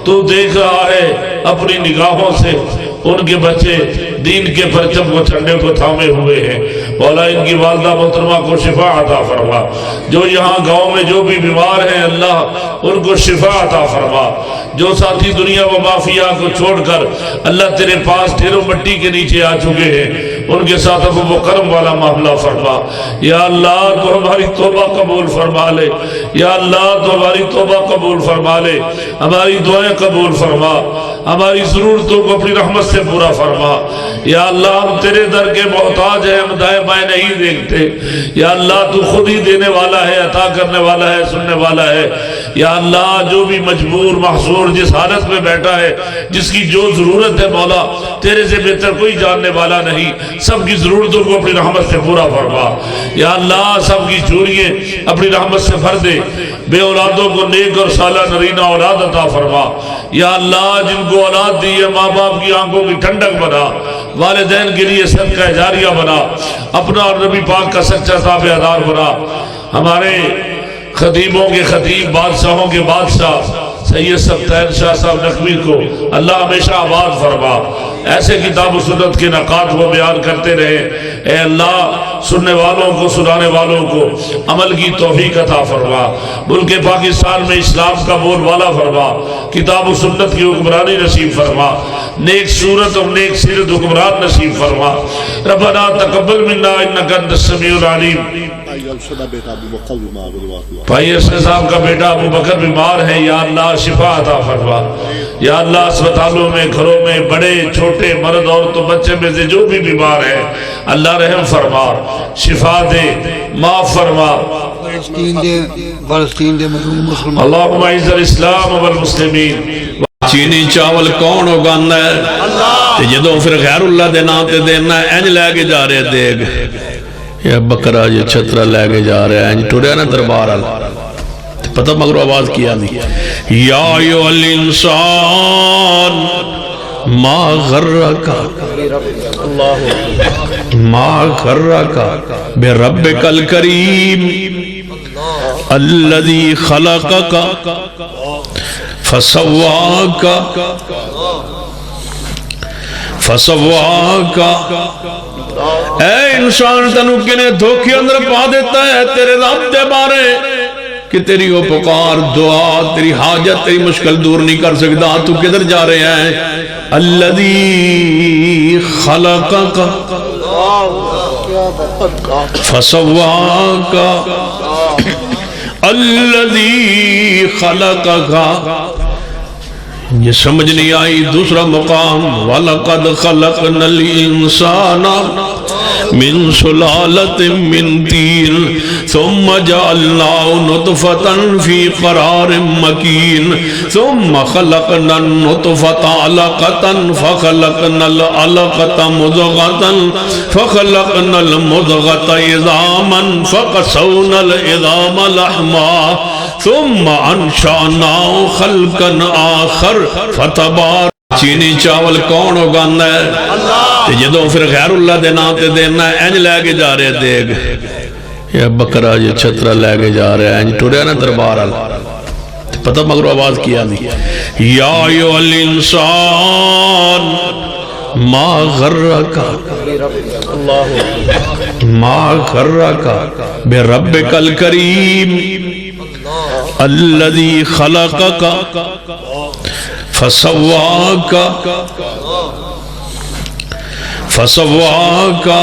تو دیکھ رہا ہے اپنی نگاہوں سے ان کے بچے دین کے پرچم کو جھنڈے کو تھامے ہوئے ہیں، مولا ان کی والدہ محترمہ کو شفا عطا فرما۔ جو یہاں گاؤں میں جو بھی بیمار ہیں اللہ ان کو شفا عطا فرما۔ جو ساتھی دنیا و مافیا کو چھوڑ کر اللہ تیرے پاس ڈھیروں مٹی کے نیچے آ چکے ہیں، ان کے ساتھ ابو و کرم والا معاملہ فرما۔ یا اللہ تو ہماری توبہ قبول فرما لے، یا اللہ تو ہماری توبہ قبول فرما لے، ہماری دعائیں قبول فرما، ہماری ضرورتوں کو اپنی رحمت سے پورا فرما۔ یا اللہ ہم تیرے در کے محتاج ہیں، ہم دائیں بائیں نہیں دیکھتے، یا اللہ تو خود ہی دینے والا ہے، عطا کرنے والا ہے، سننے والا ہے۔ یا اللہ جو بھی مجبور محصور جس حالت میں بیٹھا ہے، جس کی جو ضرورت ہے مولا تیرے سے بہتر کوئی جاننے والا نہیں، سب کی ضرورتوں کو اپنی رحمت سے پورا فرما۔ یا اللہ سب کی چوریاں اپنی رحمت سے بھر دے، بے اولادوں کو نیک اور صالح نرینہ اولاد عطا فرما۔ یا اللہ جن کو اولاد دی ہے ماں باپ کی آنکھوں کی ٹھنڈک بنا، والدین کے لیے صدقہ جاریہ بنا، اپنا اور نبی پاک کا سچا تابع دار بنا۔ ہمارے خطیبوں کے خطیب، بادشاہوں کے بادشاہ سید سبتین شاہ صاحب نقوی کو اللہ ہمیشہ آباد فرما، ایسے کتاب و سنت کے نقاط وہ بیان کرتے رہے۔ اے اللہ سننے والوں کو سنانے والوں کو عمل کی توفیق عطا فرما، ملک پاکستان میں اسلام کا بول والا فرما، کتاب و سنت کی حکمرانی نصیب فرما، نیک صورت اور نیک سیرت حکمران نصیب فرما۔ ربنا تقبل منا انک انت السمیع العلیم۔ بھائی ارشد صاحب کا بیٹا ابو بکر بیمار ہے، یا اللہ شفا عطا فرما۔ یا اللہ اسپتالوں میں، گھروں میں، بڑے چھوٹے مرد عورتوں بچے میں سے جو بھی بیمار ہے اللہ رحم فرما، شفا دے، معاف فرما۔ اللہم اعز الاسلام والمسلمین۔ چینی چاول کون اگانا ہے جدوں پھر غیر اللہ دے نام تے دینا ہے، اینج لے کے جا رہے دیکھ یا بکرا یہ چھترہ لے کے جا رہے ہیں، اینج ٹوریا نا دربار پتہ مگر آواز کیا نہیں۔ یا ایوہ الانسان ما غرکا بربک الکریم الذی خلقکا فسواکا اے انسان تنو کنے دھوکے اندر پا دیتا ہے تیرے رب دے بارے کہ تیری وہ پکار دعا تیری حاجت تیری مشکل دور نہیں کر سکتا، تو کدھر جا رہے ہیں؟ الذی خلقکا فسواکا الذی خلقکا، یہ سمجھ نہیں آئی۔ دوسرا مقام وَلَقَدْ خَلَقْنَا الْإِنسَانَ مِنْ سُلَالَةٍ مِنْ طِينٍ ثُمَّ جَعَلْنَاهُ نُطْفَةً فِي قَرَارٍ مَكِينٍ ثُمَّ خَلَقْنَا النُّطْفَةَ عَلَقَةً فَخَلَقْنَا الْعَلَقَةَ مُضْغَةً فَخَلَقْنَا الْمُضْغَةَ عِظَامًا فَقَسَوْنَا الْعِظَامَ لَحْمًا ثُمَّ أَنشَأْنَاهُ خَلْقًا آخر فتبار۔ چینی چاول کون اگانا ہے جدوں پھر غیر اللہ دے نام تے دینا ہے، اینج لے کے جا رہے دیکھ یا بکرا یہ چھترہ لے کے جا رہے ہیں، اینج ٹوریا نا دربار پتہ مگر آواز کیا نہیں۔ یا ایوہ الانسان ما غرکا بربک الکریم الذی خلقکا فسواکا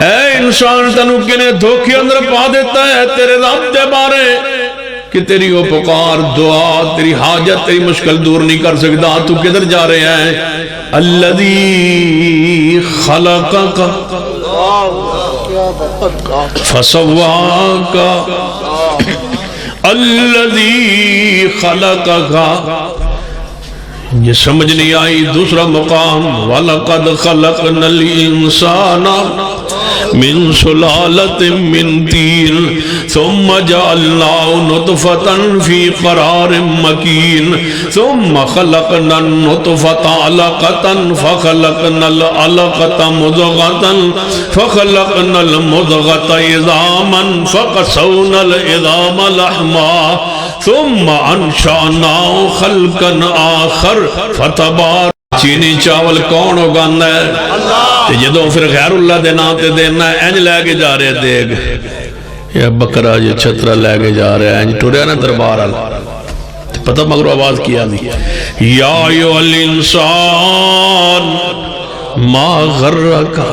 اے انسان تنو کنے دھوکے اندر پا دیتا ہے تیرے رب دے بارے کہ تیری وہ پکار دعا تیری حاجت تیری مشکل دور نہیں کر سکتا، تو کدھر جا رہے ہیں؟ الذی خلقکا فسواکا الذی خلقکا، یہ سمجھ نہیں آئی۔ دوسرا مقام وَلَقَدْ خَلَقْنَا الْإِنسَانَ من سلالة من طين ثم جعلناه نطفة في قرار مكين ثم خلقنا النطفة علقة فخلقنا العلقة مضغة فخلقنا المضغة عظاما فقسونا العظام لحما ثم انشأناه خلقا آخر فتبارك چینی چاول کون اگانا ہے جدوں پھر غیر اللہ دے نام تے دینا ہے اینج لے کے جا رہے دیکھ یہ بکرا یہ چھترا لے کے جا رہے ہیں اینج ٹوریا نا دربار آل پتہ مگر آواز کیا دی یا ایوہ الانسان ما غرکا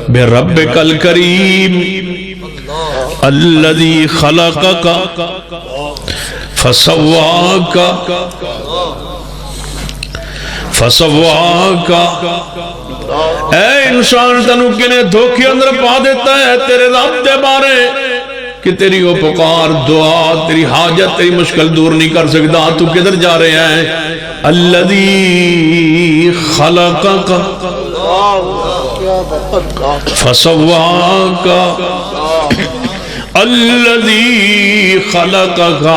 بربک الکریم الذی خلقک فسواک اے انسان تنو کنے دھوکے اندر پا دیتا ہے تیرے رب دے بارے کہ تیری وہ پکار دعا تیری حاجت تیری مشکل دور نہیں کر سکتا تو کدھر جا رہے ہیں الذی خلقک فسواک الذی خلقک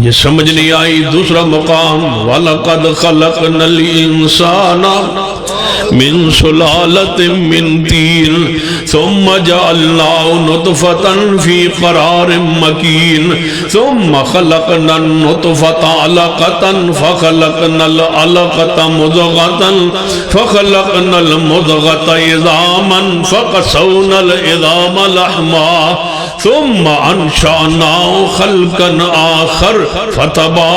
یہ سمجھ نہیں آئی دوسرا مقام وَلَقَدْ خَلَقْنَا الْإِنسَانَ مِنْ سُلَالَةٍ مِنْ طِينٍ ثُمَّ جَعَلْنَاهُ نُطْفَةً فِي قَرَارٍ مَكِينٍ ثُمَّ خَلَقْنَا النُّطْفَةَ عَلَقَةً فَخَلَقْنَا الْعَلَقَةَ مُضْغَةً فَخَلَقْنَا الْمُضْغَةَ عِظَامًا فَقَسَوْنَا الْعِظَامَ لَحْمًا ثم انشأناه خلقا آخر فتبارك